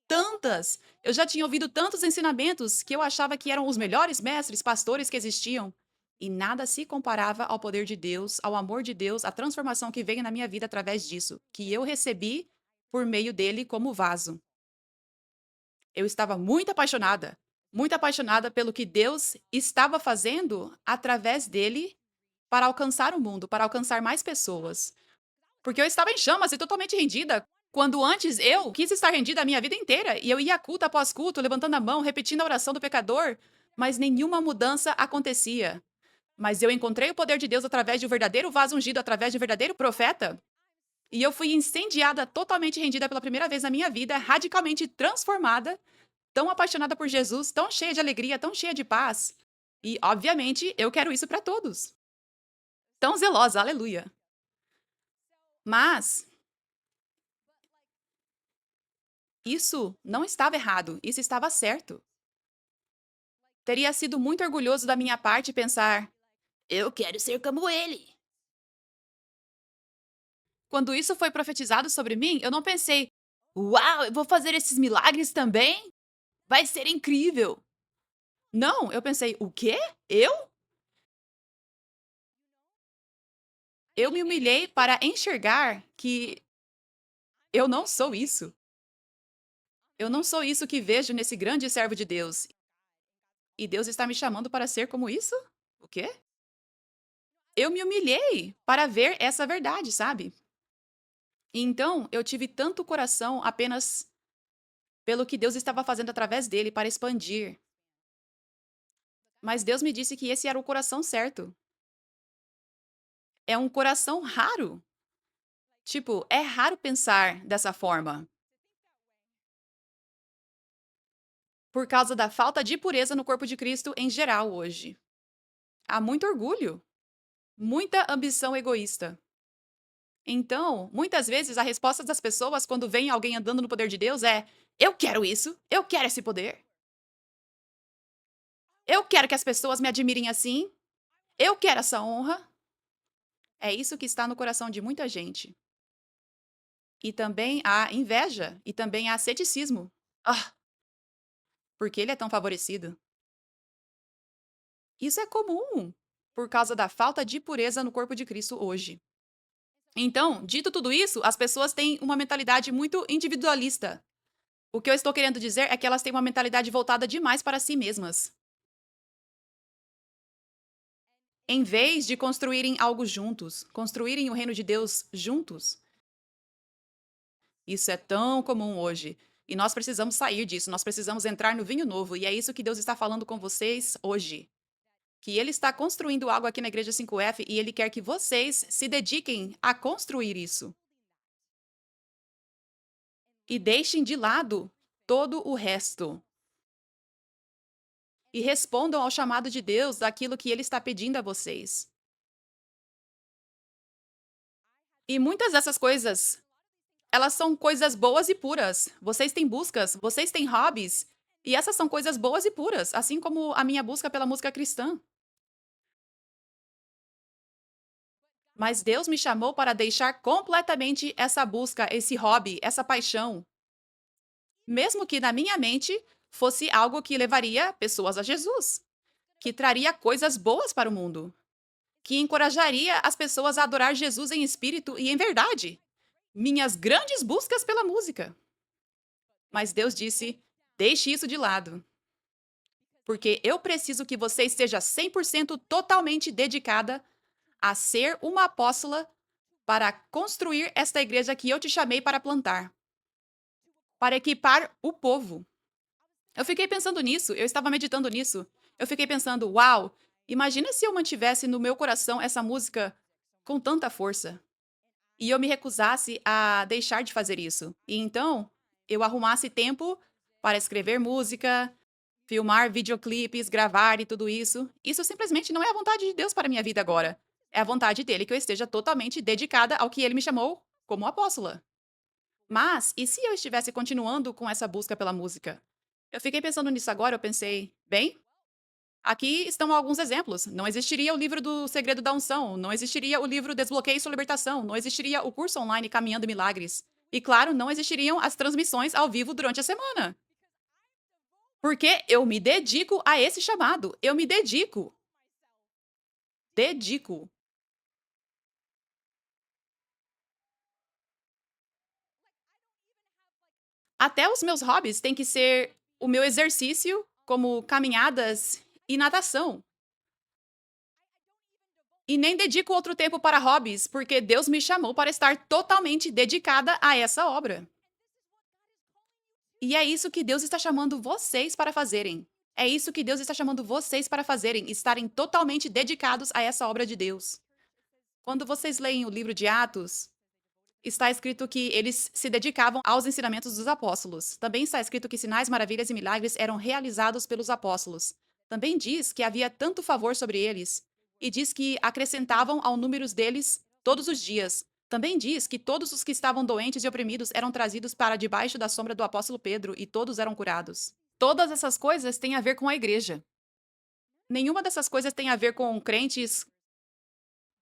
S1: Tantas! Eu já tinha ouvido tantos ensinamentos que eu achava que eram os melhores mestres, pastores que existiam. E nada se comparava ao poder de Deus, ao amor de Deus, à transformação que veio na minha vida através disso, que eu recebi por meio dele como vaso. Eu estava muito apaixonada pelo que Deus estava fazendo através dele para alcançar o mundo, para alcançar mais pessoas. Porque eu estava em chamas e totalmente rendida, quando antes eu quis estar rendida a minha vida inteira e eu ia culto após culto, levantando a mão, repetindo a oração do pecador, mas nenhuma mudança acontecia. Mas eu encontrei o poder de Deus através de um verdadeiro vaso ungido, através de um verdadeiro profeta, e eu fui incendiada, totalmente rendida pela primeira vez na minha vida, radicalmente transformada, tão apaixonada por Jesus, tão cheia de alegria, tão cheia de paz. E, obviamente, eu quero isso para todos. Tão zelosa, aleluia. Mas isso não estava errado, isso estava certo. Teria sido muito orgulhoso da minha parte pensar: eu quero ser como ele. Quando isso foi profetizado sobre mim, eu não pensei: uau, eu vou fazer esses milagres também? Vai ser incrível. Não, eu pensei: o quê? Eu? Eu me humilhei para enxergar que eu não sou isso. Eu não sou isso que vejo nesse grande servo de Deus. E Deus está me chamando para ser como isso? O quê? eu me humilhei para ver essa verdade, sabe? E então, eu tive tanto coração apenas pelo que Deus estava fazendo através dele para expandir. Mas Deus me disse que esse era o coração certo. É um coração raro. Tipo, é raro pensar dessa forma. Por causa da falta de pureza no corpo de Cristo em geral hoje. Há muito orgulho, muita ambição egoísta. Então, muitas vezes a resposta das pessoas quando vem alguém andando no poder de Deus é: eu quero isso, eu quero esse poder. Eu quero que as pessoas me admirem assim, eu quero essa honra. É isso que está no coração de muita gente. E também há inveja, e também há ceticismo. Ah, porque ele é tão favorecido? Isso é comum por causa da falta de pureza no corpo de Cristo hoje. Então, dito tudo isso, as pessoas têm uma mentalidade muito individualista. O que eu estou querendo dizer é que elas têm uma mentalidade voltada demais para si mesmas. Em vez de construírem algo juntos, construírem o reino de Deus juntos. Isso é tão comum hoje. E nós precisamos sair disso, nós precisamos entrar no vinho novo. E é isso que Deus está falando com vocês hoje. Que Ele está construindo algo aqui na Igreja 5F e Ele quer que vocês se dediquem a construir isso. E deixem de lado todo o resto. E respondam ao chamado de Deus daquilo que Ele está pedindo a vocês. E muitas dessas coisas, elas são coisas boas e puras. Vocês têm buscas, vocês têm hobbies, e essas são coisas boas e puras, assim como a minha busca pela música cristã. Mas Deus me chamou para deixar completamente essa busca, esse hobby, essa paixão. Mesmo que na minha mente fosse algo que levaria pessoas a Jesus, que traria coisas boas para o mundo, que encorajaria as pessoas a adorar Jesus em espírito e em verdade. Minhas grandes buscas pela música. Mas Deus disse: deixe isso de lado. Porque eu preciso que você esteja 100% totalmente dedicada a ser uma apóstola para construir esta igreja que eu te chamei para plantar. Para equipar o povo. Eu fiquei pensando nisso, eu estava meditando nisso. Eu fiquei pensando, uau, imagina se eu mantivesse no meu coração essa música com tanta força. E eu me recusasse a deixar de fazer isso. E então, eu arrumasse tempo para escrever música, filmar videoclipes, gravar e tudo isso. Isso simplesmente não é a vontade de Deus para a minha vida agora. É a vontade dele que eu esteja totalmente dedicada ao que ele me chamou como apóstola. Mas, e se eu estivesse continuando com essa busca pela música? Eu fiquei pensando nisso agora, eu pensei, bem, aqui estão alguns exemplos. Não existiria o livro do Segredo da Unção, não existiria o livro Desbloqueie Sua Libertação, não existiria o curso online Caminhando Milagres. E, claro, não existiriam as transmissões ao vivo durante a semana. Porque eu me dedico a esse chamado. Eu me dedico. Dedico. Até os meus hobbies têm que ser o meu exercício, como caminhadas e natação. E nem dedico outro tempo para hobbies, porque Deus me chamou para estar totalmente dedicada a essa obra. E é isso que Deus está chamando vocês para fazerem. É isso que Deus está chamando vocês para fazerem, estarem totalmente dedicados a essa obra de Deus. Quando vocês leem o livro de Atos, está escrito que eles se dedicavam aos ensinamentos dos apóstolos. Também está escrito que sinais, maravilhas e milagres eram realizados pelos apóstolos. Também diz que havia tanto favor sobre eles, e diz que acrescentavam ao número deles todos os dias. Também diz que todos os que estavam doentes e oprimidos eram trazidos para debaixo da sombra do apóstolo Pedro e todos eram curados. Todas essas coisas têm a ver com a igreja. Nenhuma dessas coisas tem a ver com crentes,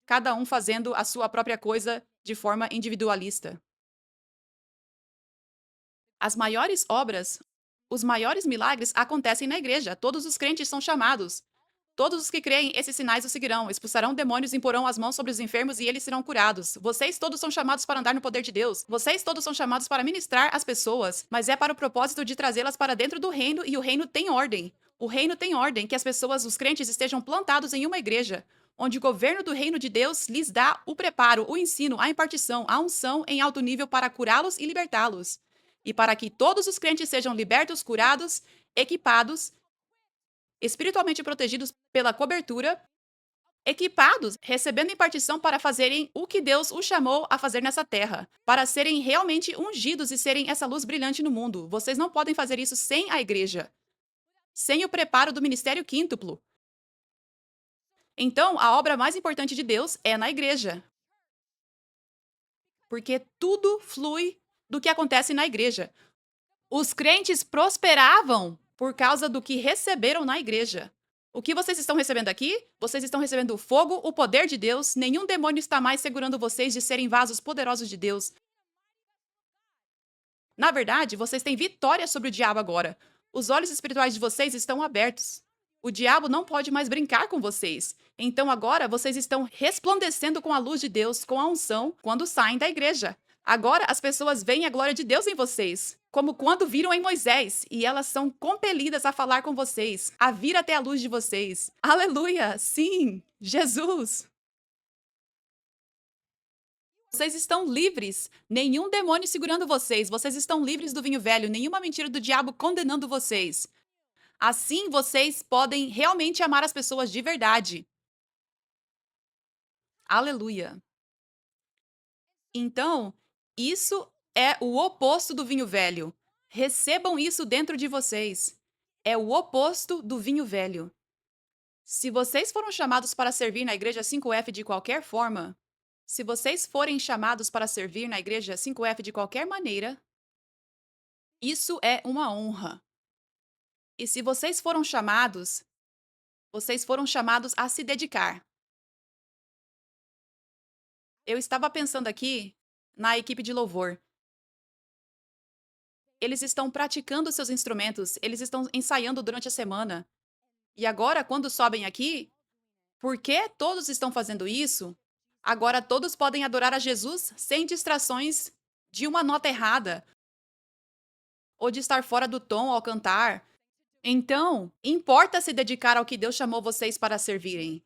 S1: cada um fazendo a sua própria coisa de forma individualista. As maiores obras, os maiores milagres acontecem na igreja. Todos os crentes são chamados. Todos os que creem, esses sinais o seguirão. Expulsarão demônios, imporão as mãos sobre os enfermos e eles serão curados. Vocês todos são chamados para andar no poder de Deus. Vocês todos são chamados para ministrar às pessoas, mas é para o propósito de trazê-las para dentro do reino e o reino tem ordem. O reino tem ordem que as pessoas, os crentes, estejam plantados em uma igreja. onde o governo do reino de Deus lhes dá o preparo, o ensino, a impartição, a unção em alto nível para curá-los e libertá-los. E para que todos os crentes sejam libertos, curados, equipados, espiritualmente protegidos pela cobertura, equipados, recebendo impartição para fazerem o que Deus os chamou a fazer nessa terra, para serem realmente ungidos e serem essa luz brilhante no mundo. Vocês não podem fazer isso sem a igreja, sem o preparo do ministério quíntuplo. Então, a obra mais importante de Deus é na igreja. Porque tudo flui do que acontece na igreja. Os crentes prosperavam por causa do que receberam na igreja. O que vocês estão recebendo aqui? Vocês estão recebendo o fogo, o poder de Deus. Nenhum demônio está mais segurando vocês de serem vasos poderosos de Deus. Na verdade, vocês têm vitória sobre o diabo agora. Os olhos espirituais de vocês estão abertos. O diabo não pode mais brincar com vocês. Então agora vocês estão resplandecendo com a luz de Deus, com a unção, quando saem da igreja. Agora as pessoas veem a glória de Deus em vocês, como quando viram em Moisés, e elas são compelidas a falar com vocês, a vir até a luz de vocês. Aleluia! Sim! Jesus! Vocês estão livres. Nenhum demônio segurando vocês. Vocês estão livres do vinho velho. Nenhuma mentira do diabo condenando vocês. Assim, vocês podem realmente amar as pessoas de verdade. Aleluia. Então, isso é o oposto do vinho velho. Recebam isso dentro de vocês. É o oposto do vinho velho. Se vocês foram chamados para servir na Igreja 5F de qualquer forma, se vocês forem chamados para servir na Igreja 5F de qualquer maneira, isso é uma honra. E se vocês foram chamados a se dedicar. Eu estava pensando aqui na equipe de louvor. Eles estão praticando seus instrumentos, eles estão ensaiando durante a semana. E agora, quando sobem aqui, porque todos estão fazendo isso, agora todos podem adorar a Jesus sem distrações de uma nota errada ou de estar fora do tom ao cantar. Então, importa se dedicar ao que Deus chamou vocês para servirem.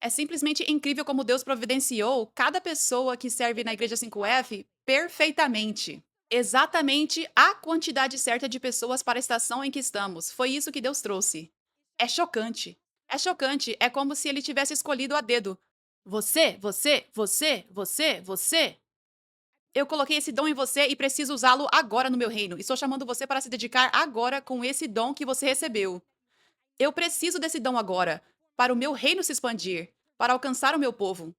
S1: É simplesmente incrível como Deus providenciou cada pessoa que serve na Igreja 5F perfeitamente. Exatamente a quantidade certa de pessoas para a estação em que estamos. Foi isso que Deus trouxe. É chocante. É chocante. É como se ele tivesse escolhido a dedo. Você, você, você, você, você. Eu coloquei esse dom em você e preciso usá-lo agora no meu reino. Estou chamando você para se dedicar agora com esse dom que você recebeu. Eu preciso desse dom agora, para o meu reino se expandir, para alcançar o meu povo.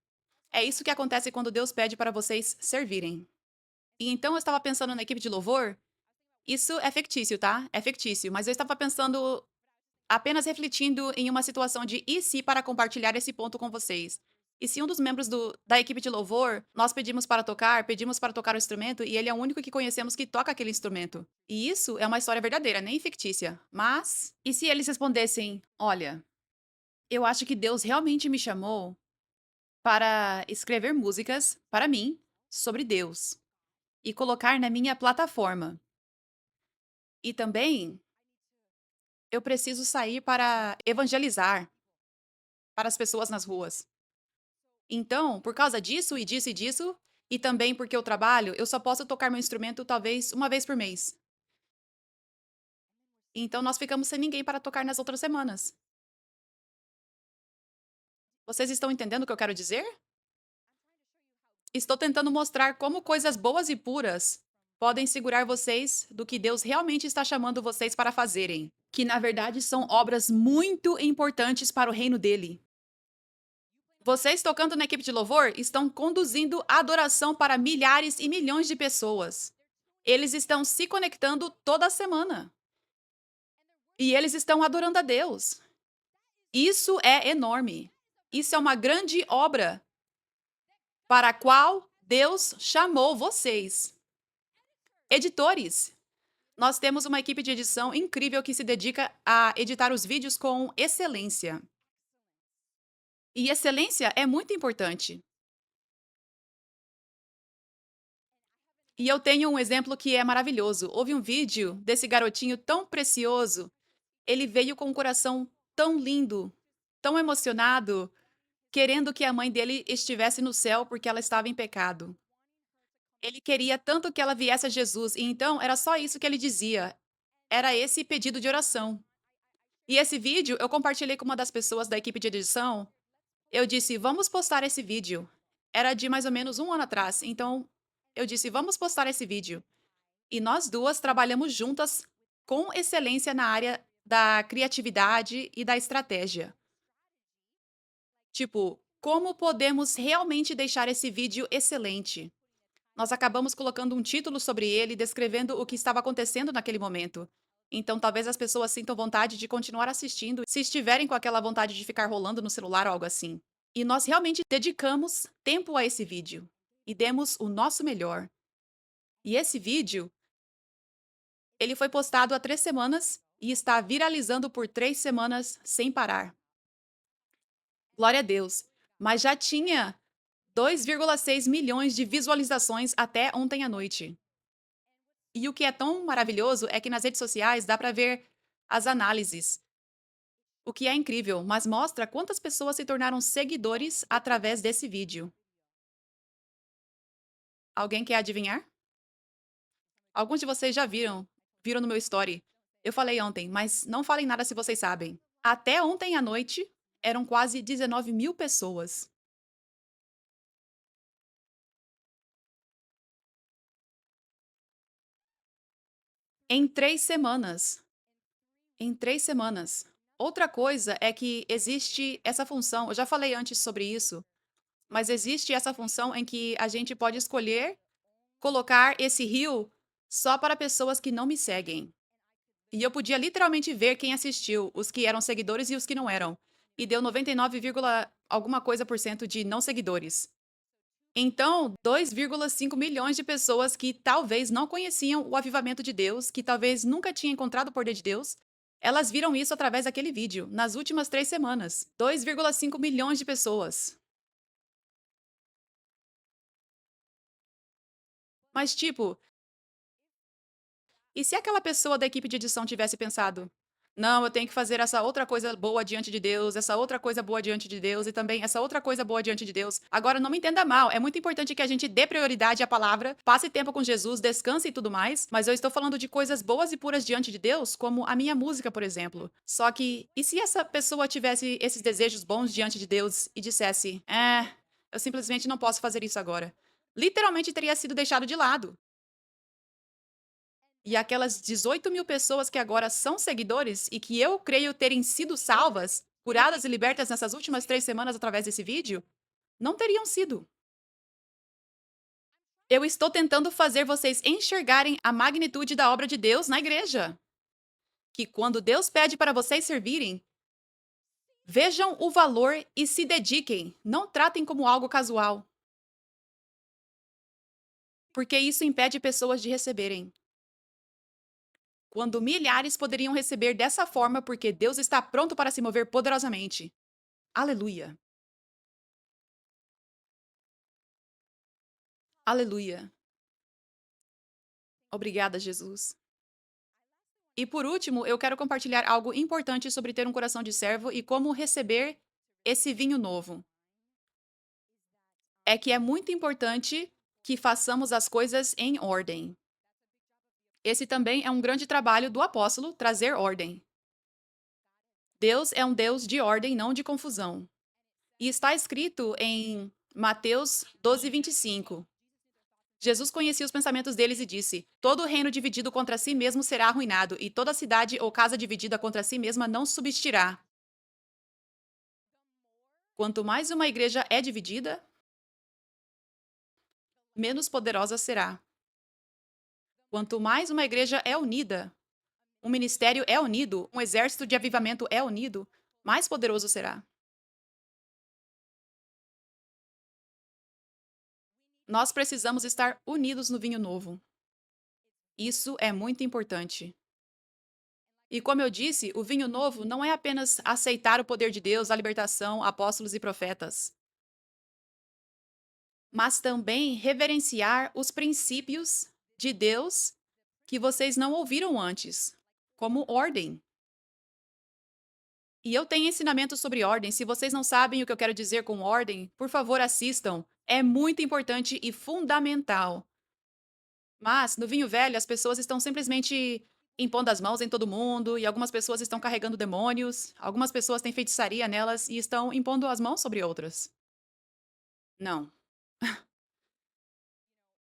S1: É isso que acontece quando Deus pede para vocês servirem. E então eu estava pensando na equipe de louvor. Isso é fictício, tá? É fictício. Mas eu estava pensando, apenas refletindo em uma situação de e se para compartilhar esse ponto com vocês. E se um dos membros da equipe de louvor, nós pedimos para tocar o instrumento, e ele é o único que conhecemos que toca aquele instrumento. E isso é uma história verdadeira, nem fictícia. Mas, e se eles respondessem: olha, eu acho que Deus realmente me chamou para escrever músicas para mim sobre Deus e colocar na minha plataforma. E também eu preciso sair para evangelizar para as pessoas nas ruas. Então, por causa disso e disso e disso, e também porque eu trabalho, eu só posso tocar meu instrumento talvez uma vez por mês. Então nós ficamos sem ninguém para tocar nas outras semanas. Vocês estão entendendo o que eu quero dizer? Estou tentando mostrar como coisas boas e puras podem segurar vocês do que Deus realmente está chamando vocês para fazerem, que na verdade são obras muito importantes para o reino dele. Vocês tocando na equipe de louvor estão conduzindo a adoração para milhares e milhões de pessoas. Eles estão se conectando toda semana. E eles estão adorando a Deus. Isso é enorme. Isso é uma grande obra para a qual Deus chamou vocês. Editores. Nós temos uma equipe de edição incrível que se dedica a editar os vídeos com excelência. E excelência é muito importante. E eu tenho um exemplo que é maravilhoso. Houve um vídeo desse garotinho tão precioso. Ele veio com um coração tão lindo. tão emocionado, querendo que a mãe dele estivesse no céu porque ela estava em pecado. Ele queria tanto que ela viesse a Jesus, e então era só isso que ele dizia. Era esse pedido de oração. E esse vídeo eu compartilhei com uma das pessoas da equipe de edição. Eu disse: "Vamos postar esse vídeo". Era de mais ou menos um ano atrás, então eu disse: "Vamos postar esse vídeo". E nós 2 trabalhamos juntas com excelência na área da criatividade e da estratégia. Tipo, como podemos realmente deixar esse vídeo excelente? Nós acabamos colocando um título sobre ele, descrevendo o que estava acontecendo naquele momento. Então, talvez as pessoas sintam vontade de continuar assistindo, se estiverem com aquela vontade de ficar rolando no celular ou algo assim. E nós realmente dedicamos tempo a esse vídeo e demos o nosso melhor. E esse vídeo, ele foi postado há 3 semanas e está viralizando por 3 semanas sem parar. Glória a Deus. Mas já tinha 2,6 milhões de visualizações até ontem à noite. E o que é tão maravilhoso é que nas redes sociais dá para ver as análises, o que é incrível, mas mostra quantas pessoas se tornaram seguidores através desse vídeo. Alguém quer adivinhar? Alguns de vocês já viram no meu story. Eu falei ontem, mas não falem nada se vocês sabem. Até ontem à noite, eram quase 19 mil pessoas. Em 3 semanas. Em 3 semanas. Outra coisa é que existe essa função, eu já falei antes sobre isso, mas existe essa função em que a gente pode escolher colocar esse reel só para pessoas que não me seguem. E eu podia literalmente ver quem assistiu, os que eram seguidores e os que não eram. E deu 99, alguma coisa por cento de não seguidores. Então, 2,5 milhões de pessoas que talvez não conheciam o avivamento de Deus, que talvez nunca tinham encontrado o poder de Deus, elas viram isso através daquele vídeo, nas últimas 3 semanas. 2,5 milhões de pessoas. Mas, tipo, e se aquela pessoa da equipe de edição tivesse pensado: "Não, eu tenho que fazer essa outra coisa boa diante de Deus, essa outra coisa boa diante de Deus e também essa outra coisa boa diante de Deus". Agora não me entenda mal, é muito importante que a gente dê prioridade à palavra, passe tempo com Jesus, descanse e tudo mais, mas eu estou falando de coisas boas e puras diante de Deus, como a minha música, por exemplo. Só que, e se essa pessoa tivesse esses desejos bons diante de Deus e dissesse: eu simplesmente não posso fazer isso agora"? Literalmente teria sido deixado de lado. E aquelas 18 mil pessoas que agora são seguidores e que eu creio terem sido salvas, curadas e libertas nessas últimas 3 semanas através desse vídeo, não teriam sido. Eu estou tentando fazer vocês enxergarem a magnitude da obra de Deus na igreja. Que quando Deus pede para vocês servirem, vejam o valor e se dediquem. Não tratem como algo casual, porque isso impede pessoas de receberem. Quando milhares poderiam receber dessa forma porque Deus está pronto para se mover poderosamente. Aleluia. Aleluia. Obrigada, Jesus. E por último, eu quero compartilhar algo importante sobre ter um coração de servo e como receber esse vinho novo. É que é muito importante que façamos as coisas em ordem. Esse também é um grande trabalho do apóstolo, trazer ordem. Deus é um Deus de ordem, não de confusão. E está escrito em Mateus 12:25. Jesus conhecia os pensamentos deles e disse: "Todo reino dividido contra si mesmo será arruinado, e toda cidade ou casa dividida contra si mesma não subsistirá". Quanto mais uma igreja é dividida, menos poderosa será. Quanto mais uma igreja é unida, um ministério é unido, um exército de avivamento é unido, mais poderoso será. Nós precisamos estar unidos no vinho novo. Isso é muito importante. E como eu disse, o vinho novo não é apenas aceitar o poder de Deus, a libertação, apóstolos e profetas, mas também reverenciar os princípios de Deus que vocês não ouviram antes, como ordem. E eu tenho ensinamento sobre ordem. Se vocês não sabem o que eu quero dizer com ordem, por favor, assistam. É muito importante e fundamental. Mas, no vinho velho, as pessoas estão simplesmente impondo as mãos em todo mundo, e algumas pessoas estão carregando demônios, algumas pessoas têm feitiçaria nelas e estão impondo as mãos sobre outras. Não.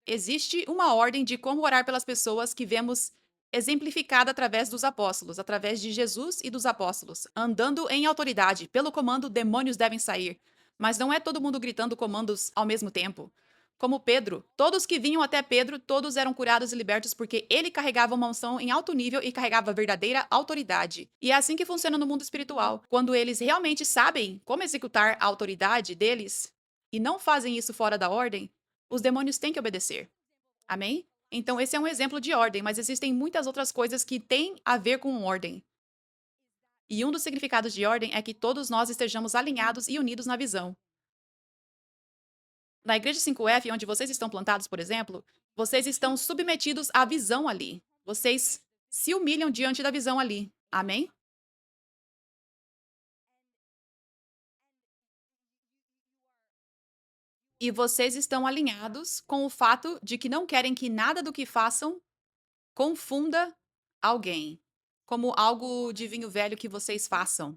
S1: Existe uma ordem de como orar pelas pessoas que vemos exemplificada através dos apóstolos, através de Jesus e dos apóstolos, andando em autoridade. Pelo comando, demônios devem sair. Mas não é todo mundo gritando comandos ao mesmo tempo. Como Pedro, todos que vinham até Pedro, todos eram curados e libertos porque ele carregava uma unção em alto nível e carregava verdadeira autoridade. E é assim que funciona no mundo espiritual. Quando eles realmente sabem como executar a autoridade deles e não fazem isso fora da ordem, os demônios têm que obedecer. Amém? Então, esse é um exemplo de ordem, mas existem muitas outras coisas que têm a ver com ordem. E um dos significados de ordem é que todos nós estejamos alinhados e unidos na visão. Na igreja 5F, onde vocês estão plantados, por exemplo, vocês estão submetidos à visão ali. Vocês se humilham diante da visão ali. Amém? E vocês estão alinhados com o fato de que não querem que nada do que façam confunda alguém, como algo de vinho velho que vocês façam.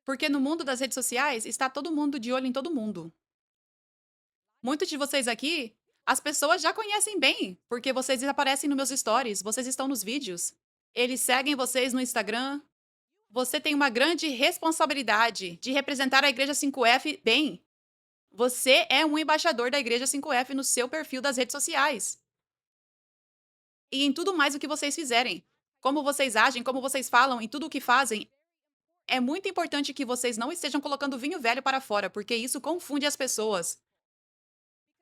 S1: Porque no mundo das redes sociais está todo mundo de olho em todo mundo. Muitos de vocês aqui, as pessoas já conhecem bem, porque vocês aparecem nos meus stories, vocês estão nos vídeos. Eles seguem vocês no Instagram. Você tem uma grande responsabilidade de representar a Igreja 5F bem. Você é um embaixador da Igreja 5F no seu perfil das redes sociais. E em tudo mais o que vocês fizerem. Como vocês agem, como vocês falam, em tudo o que fazem. É muito importante que vocês não estejam colocando vinho velho para fora, porque isso confunde as pessoas.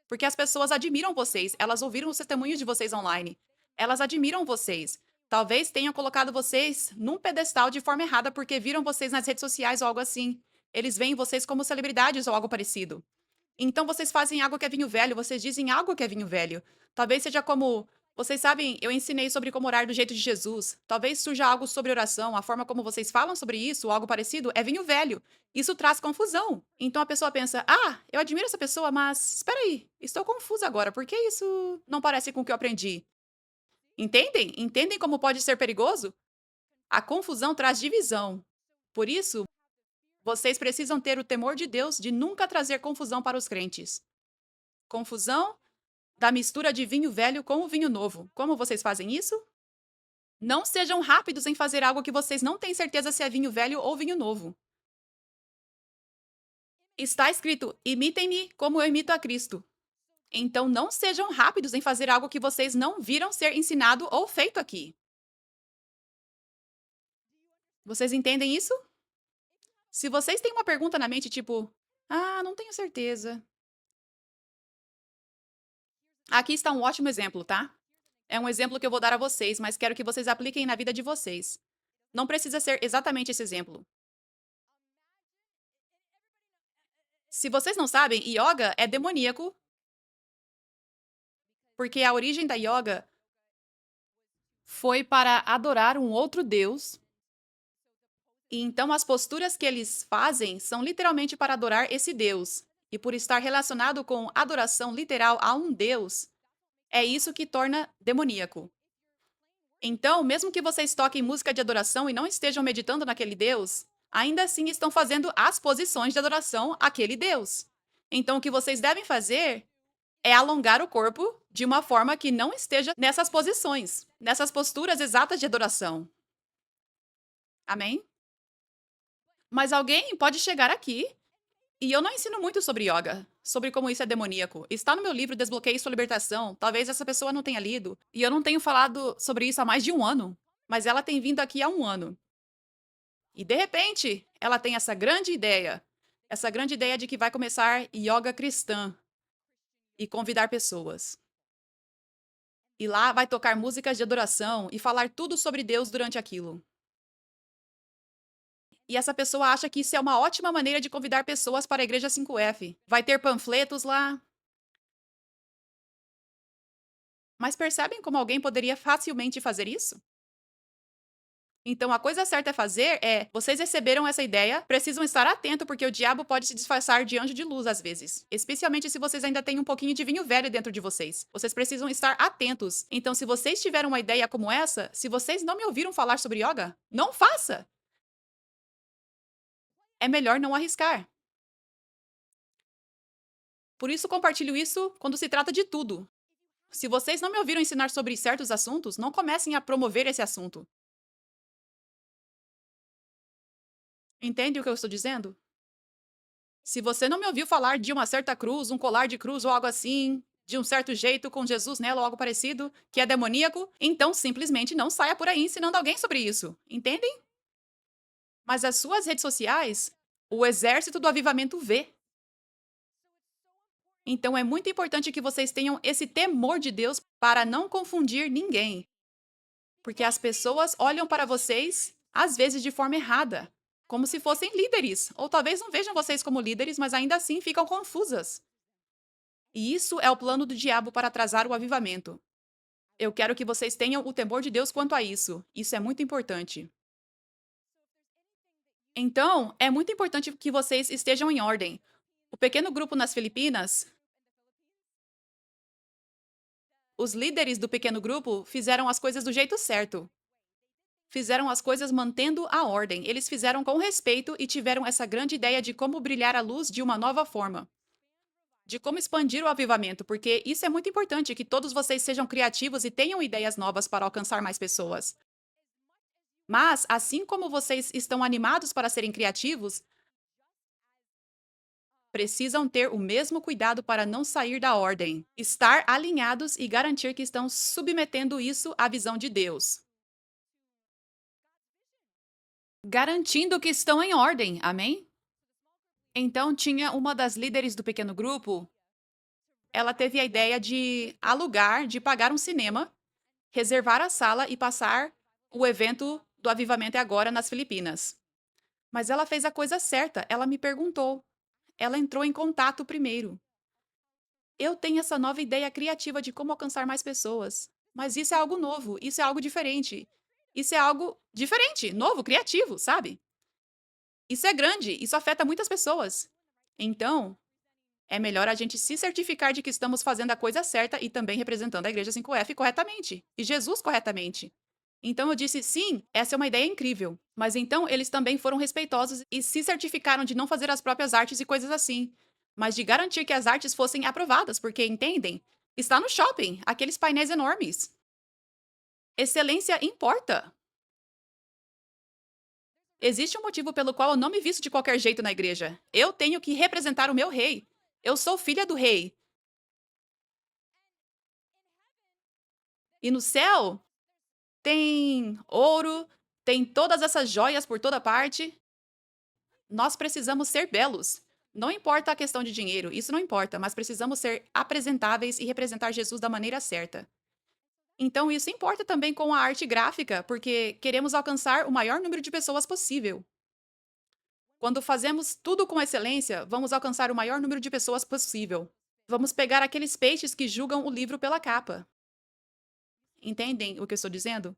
S1: Porque as pessoas admiram vocês, elas ouviram os testemunhos de vocês online. Elas admiram vocês. Talvez tenham colocado vocês num pedestal de forma errada porque viram vocês nas redes sociais ou algo assim. Eles veem vocês como celebridades ou algo parecido. Então vocês fazem algo que é vinho velho, vocês dizem algo que é vinho velho. Talvez seja como. Vocês sabem, eu ensinei sobre como orar do jeito de Jesus. Talvez surja algo sobre oração, a forma como vocês falam sobre isso ou algo parecido é vinho velho. Isso traz confusão. Então a pessoa pensa: ah, eu admiro essa pessoa, mas espera aí, estou confusa agora, porque isso não parece com o que eu aprendi? Entendem? Entendem como pode ser perigoso? A confusão traz divisão. Por isso, vocês precisam ter o temor de Deus de nunca trazer confusão para os crentes. Confusão da mistura de vinho velho com o vinho novo. Como vocês fazem isso? Não sejam rápidos em fazer algo que vocês não têm certeza se é vinho velho ou vinho novo. Está escrito: imitem-me como eu imito a Cristo. Então não sejam rápidos em fazer algo que vocês não viram ser ensinado ou feito aqui. Vocês entendem isso? Se vocês têm uma pergunta na mente, tipo, ah, não tenho certeza. Aqui está um ótimo exemplo, tá? É um exemplo que eu vou dar a vocês, mas quero que vocês apliquem na vida de vocês. Não precisa ser exatamente esse exemplo. Se vocês não sabem, yoga é demoníaco, porque a origem da yoga foi para adorar um outro deus. E então as posturas que eles fazem são literalmente para adorar esse deus. E por estar relacionado com adoração literal a um deus, é isso que torna demoníaco. Então, mesmo que vocês toquem música de adoração e não estejam meditando naquele Deus, ainda assim estão fazendo as posições de adoração àquele Deus. Então, o que vocês devem fazer é alongar o corpo de uma forma que não esteja nessas posições, nessas posturas exatas de adoração. Amém? Mas alguém pode chegar aqui e eu não ensino muito sobre yoga, sobre como isso é demoníaco. Está no meu livro Desbloqueie Sua Libertação. Talvez essa pessoa não tenha lido. E eu não tenho falado sobre isso há mais de um ano. Mas ela tem vindo aqui há um ano. E de repente, ela tem essa grande ideia. Essa grande ideia de que vai começar yoga cristã e convidar pessoas. E lá vai tocar músicas de adoração e falar tudo sobre Deus durante aquilo. E essa pessoa acha que isso é uma ótima maneira de convidar pessoas para a igreja 5F. Vai ter panfletos lá. Mas percebem como alguém poderia facilmente fazer isso? Então, a coisa certa a fazer é: vocês receberam essa ideia, precisam estar atento porque o diabo pode se disfarçar de anjo de luz às vezes, especialmente se vocês ainda têm um pouquinho de vinho velho dentro de vocês. Vocês precisam estar atentos. Então, se vocês tiveram uma ideia como essa, se vocês não me ouviram falar sobre yoga, não faça. É melhor não arriscar. Por isso, compartilho isso quando se trata de tudo. Se vocês não me ouviram ensinar sobre certos assuntos, não comecem a promover esse assunto. Entende o que eu estou dizendo? Se você não me ouviu falar de uma certa cruz, um colar de cruz ou algo assim, de um certo jeito com Jesus nela ou algo parecido, que é demoníaco, então simplesmente não saia por aí ensinando alguém sobre isso. Entendem? Mas as suas redes sociais, o exército do avivamento vê. Então é muito importante que vocês tenham esse temor de Deus para não confundir ninguém. Porque as pessoas olham para vocês, às vezes de forma errada, como se fossem líderes, ou talvez não vejam vocês como líderes, mas ainda assim ficam confusas. E isso é o plano do diabo para atrasar o avivamento. Eu quero que vocês tenham o temor de Deus quanto a isso. Isso é muito importante. Então, é muito importante que vocês estejam em ordem. O pequeno grupo nas Filipinas, os líderes do pequeno grupo fizeram as coisas do jeito certo. Fizeram as coisas mantendo a ordem. Eles fizeram com respeito e tiveram essa grande ideia de como brilhar a luz de uma nova forma. De como expandir o avivamento, porque isso é muito importante, que todos vocês sejam criativos e tenham ideias novas para alcançar mais pessoas. Mas, assim como vocês estão animados para serem criativos, precisam ter o mesmo cuidado para não sair da ordem, estar alinhados e garantir que estão submetendo isso à visão de Deus. Garantindo que estão em ordem, amém? Então, tinha uma das líderes do pequeno grupo, ela teve a ideia de alugar, de pagar um cinema, reservar a sala e passar o evento do Avivamento é Agora nas Filipinas. Mas ela fez a coisa certa, ela me perguntou. Ela entrou em contato primeiro. Eu tenho essa nova ideia criativa de como alcançar mais pessoas. Mas isso é algo novo, isso é algo diferente. Isso é algo diferente, novo, criativo, sabe? Isso é grande, isso afeta muitas pessoas. Então, é melhor a gente se certificar de que estamos fazendo a coisa certa e também representando a Igreja 5F corretamente. E Jesus corretamente. Então eu disse: sim, essa é uma ideia incrível. Mas então eles também foram respeitosos e se certificaram de não fazer as próprias artes e coisas assim, mas de garantir que as artes fossem aprovadas, porque entendem? Está no shopping, aqueles painéis enormes. Excelência importa. Existe um motivo pelo qual eu não me visto de qualquer jeito na igreja. Eu tenho que representar o meu rei. Eu sou filha do rei. E no céu tem ouro, tem todas essas joias por toda parte. Nós precisamos ser belos. Não importa a questão de dinheiro, isso não importa, mas precisamos ser apresentáveis e representar Jesus da maneira certa. Então, isso importa também com a arte gráfica, porque queremos alcançar o maior número de pessoas possível. Quando fazemos tudo com excelência, vamos alcançar o maior número de pessoas possível. Vamos pegar aqueles peixes que julgam o livro pela capa. Entendem o que eu estou dizendo?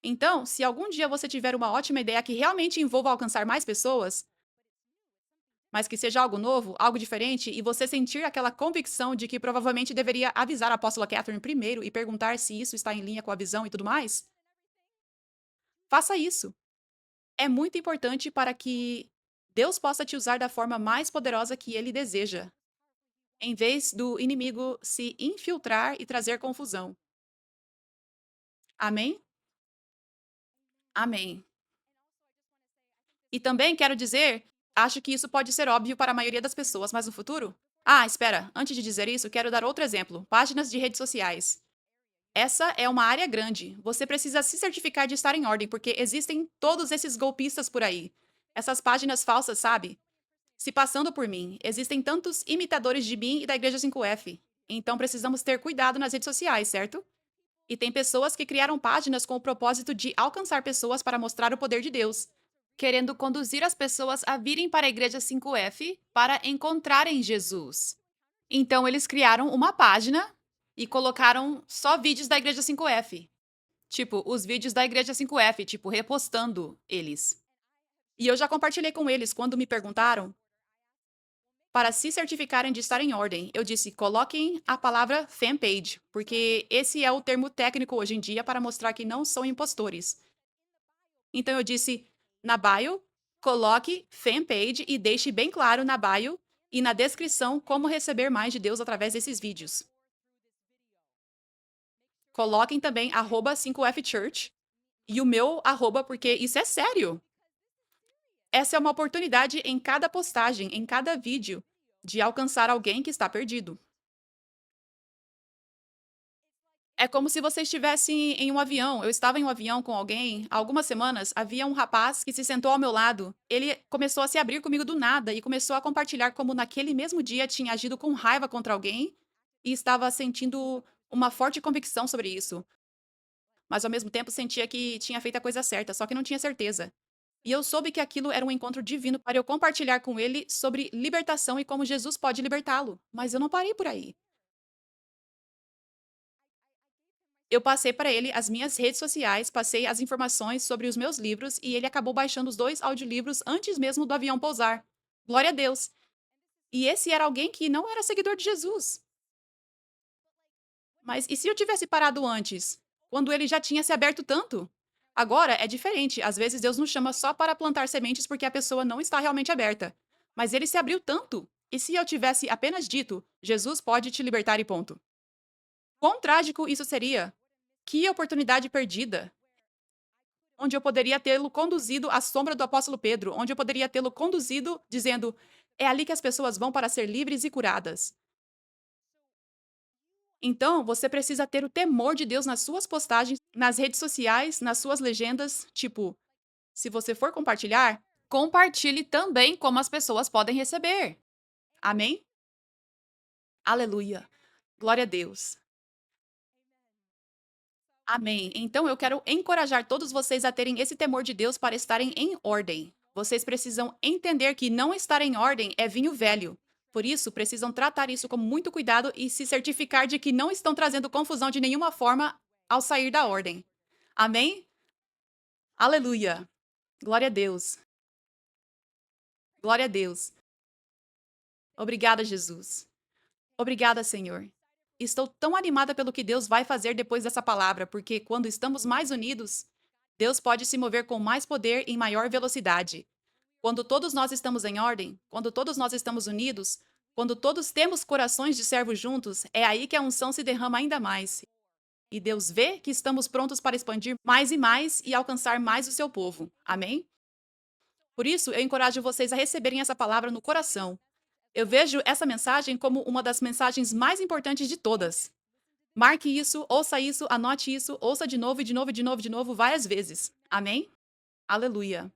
S1: Então, se algum dia você tiver uma ótima ideia que realmente envolva alcançar mais pessoas, mas que seja algo novo, algo diferente, e você sentir aquela convicção de que provavelmente deveria avisar a apóstola Catherine primeiro e perguntar se isso está em linha com a visão e tudo mais, faça isso. É muito importante para que Deus possa te usar da forma mais poderosa que ele deseja, em vez do inimigo se infiltrar e trazer confusão. Amém? Amém. E também quero dizer, acho que isso pode ser óbvio para a maioria das pessoas, mas no futuro? Ah, espera, antes de dizer isso, quero dar outro exemplo: páginas de redes sociais. Essa é uma área grande. Você precisa se certificar de estar em ordem, porque existem todos esses golpistas por aí. Essas páginas falsas, sabe? Se passando por mim. Existem tantos imitadores de mim e da Igreja 5F. Então precisamos ter cuidado nas redes sociais, certo? E tem pessoas que criaram páginas com o propósito de alcançar pessoas para mostrar o poder de Deus, querendo conduzir as pessoas a virem para a Igreja 5F para encontrarem Jesus. Então eles criaram uma página e colocaram só vídeos da Igreja 5F. Tipo, os vídeos da Igreja 5F, tipo, repostando eles. E eu já compartilhei com eles quando me perguntaram para se certificarem de estar em ordem. Eu disse: coloquem a palavra fanpage, porque esse é o termo técnico hoje em dia para mostrar que não são impostores. Então eu disse: na bio, coloque fanpage e deixe bem claro na bio e na descrição como receber mais de Deus através desses vídeos. Coloquem também arroba 5F Church e o meu arroba, porque isso é sério. Essa é uma oportunidade em cada postagem, em cada vídeo, de alcançar alguém que está perdido. É como se você estivesse em um avião. Eu estava em um avião com alguém, há algumas semanas, havia um rapaz que se sentou ao meu lado. Ele começou a se abrir comigo do nada e começou a compartilhar como naquele mesmo dia tinha agido com raiva contra alguém e estava sentindo uma forte convicção sobre isso, mas ao mesmo tempo sentia que tinha feito a coisa certa, só que não tinha certeza. E eu soube que aquilo era um encontro divino para eu compartilhar com ele sobre libertação e como Jesus pode libertá-lo. Mas eu não parei por aí. Eu passei para ele as minhas redes sociais, passei as informações sobre os meus livros e ele acabou baixando os 2 audiolivros antes mesmo do avião pousar. Glória a Deus. E esse era alguém que não era seguidor de Jesus. Mas e se eu tivesse parado antes, quando ele já tinha se aberto tanto? Agora é diferente. Às vezes Deus nos chama só para plantar sementes porque a pessoa não está realmente aberta. Mas ele se abriu tanto. E se eu tivesse apenas dito, Jesus pode te libertar e ponto? Quão trágico isso seria? Que oportunidade perdida! Onde eu poderia tê-lo conduzido à sombra do apóstolo Pedro, onde eu poderia tê-lo conduzido dizendo: é ali que as pessoas vão para ser livres e curadas. Então, você precisa ter o temor de Deus nas suas postagens, nas redes sociais, nas suas legendas. Tipo, se você for compartilhar, compartilhe também como as pessoas podem receber. Amém? Aleluia. Glória a Deus. Amém. Então eu quero encorajar todos vocês a terem esse temor de Deus para estarem em ordem. Vocês precisam entender que não estar em ordem é vinho velho. Por isso, precisam tratar isso com muito cuidado e se certificar de que não estão trazendo confusão de nenhuma forma ao sair da ordem. Amém? Aleluia. Glória a Deus. Glória a Deus. Obrigada, Jesus. Obrigada, Senhor. Estou tão animada pelo que Deus vai fazer depois dessa palavra, porque quando estamos mais unidos, Deus pode se mover com mais poder e em maior velocidade. Quando todos nós estamos em ordem, quando todos nós estamos unidos, quando todos temos corações de servos juntos, é aí que a unção se derrama ainda mais. E Deus vê que estamos prontos para expandir mais e mais e alcançar mais o seu povo. Amém? Por isso, eu encorajo vocês a receberem essa palavra no coração. Eu vejo essa mensagem como uma das mensagens mais importantes de todas. Marque isso, anote isso, ouça de novo e de novo e de novo várias vezes. Amém? Aleluia.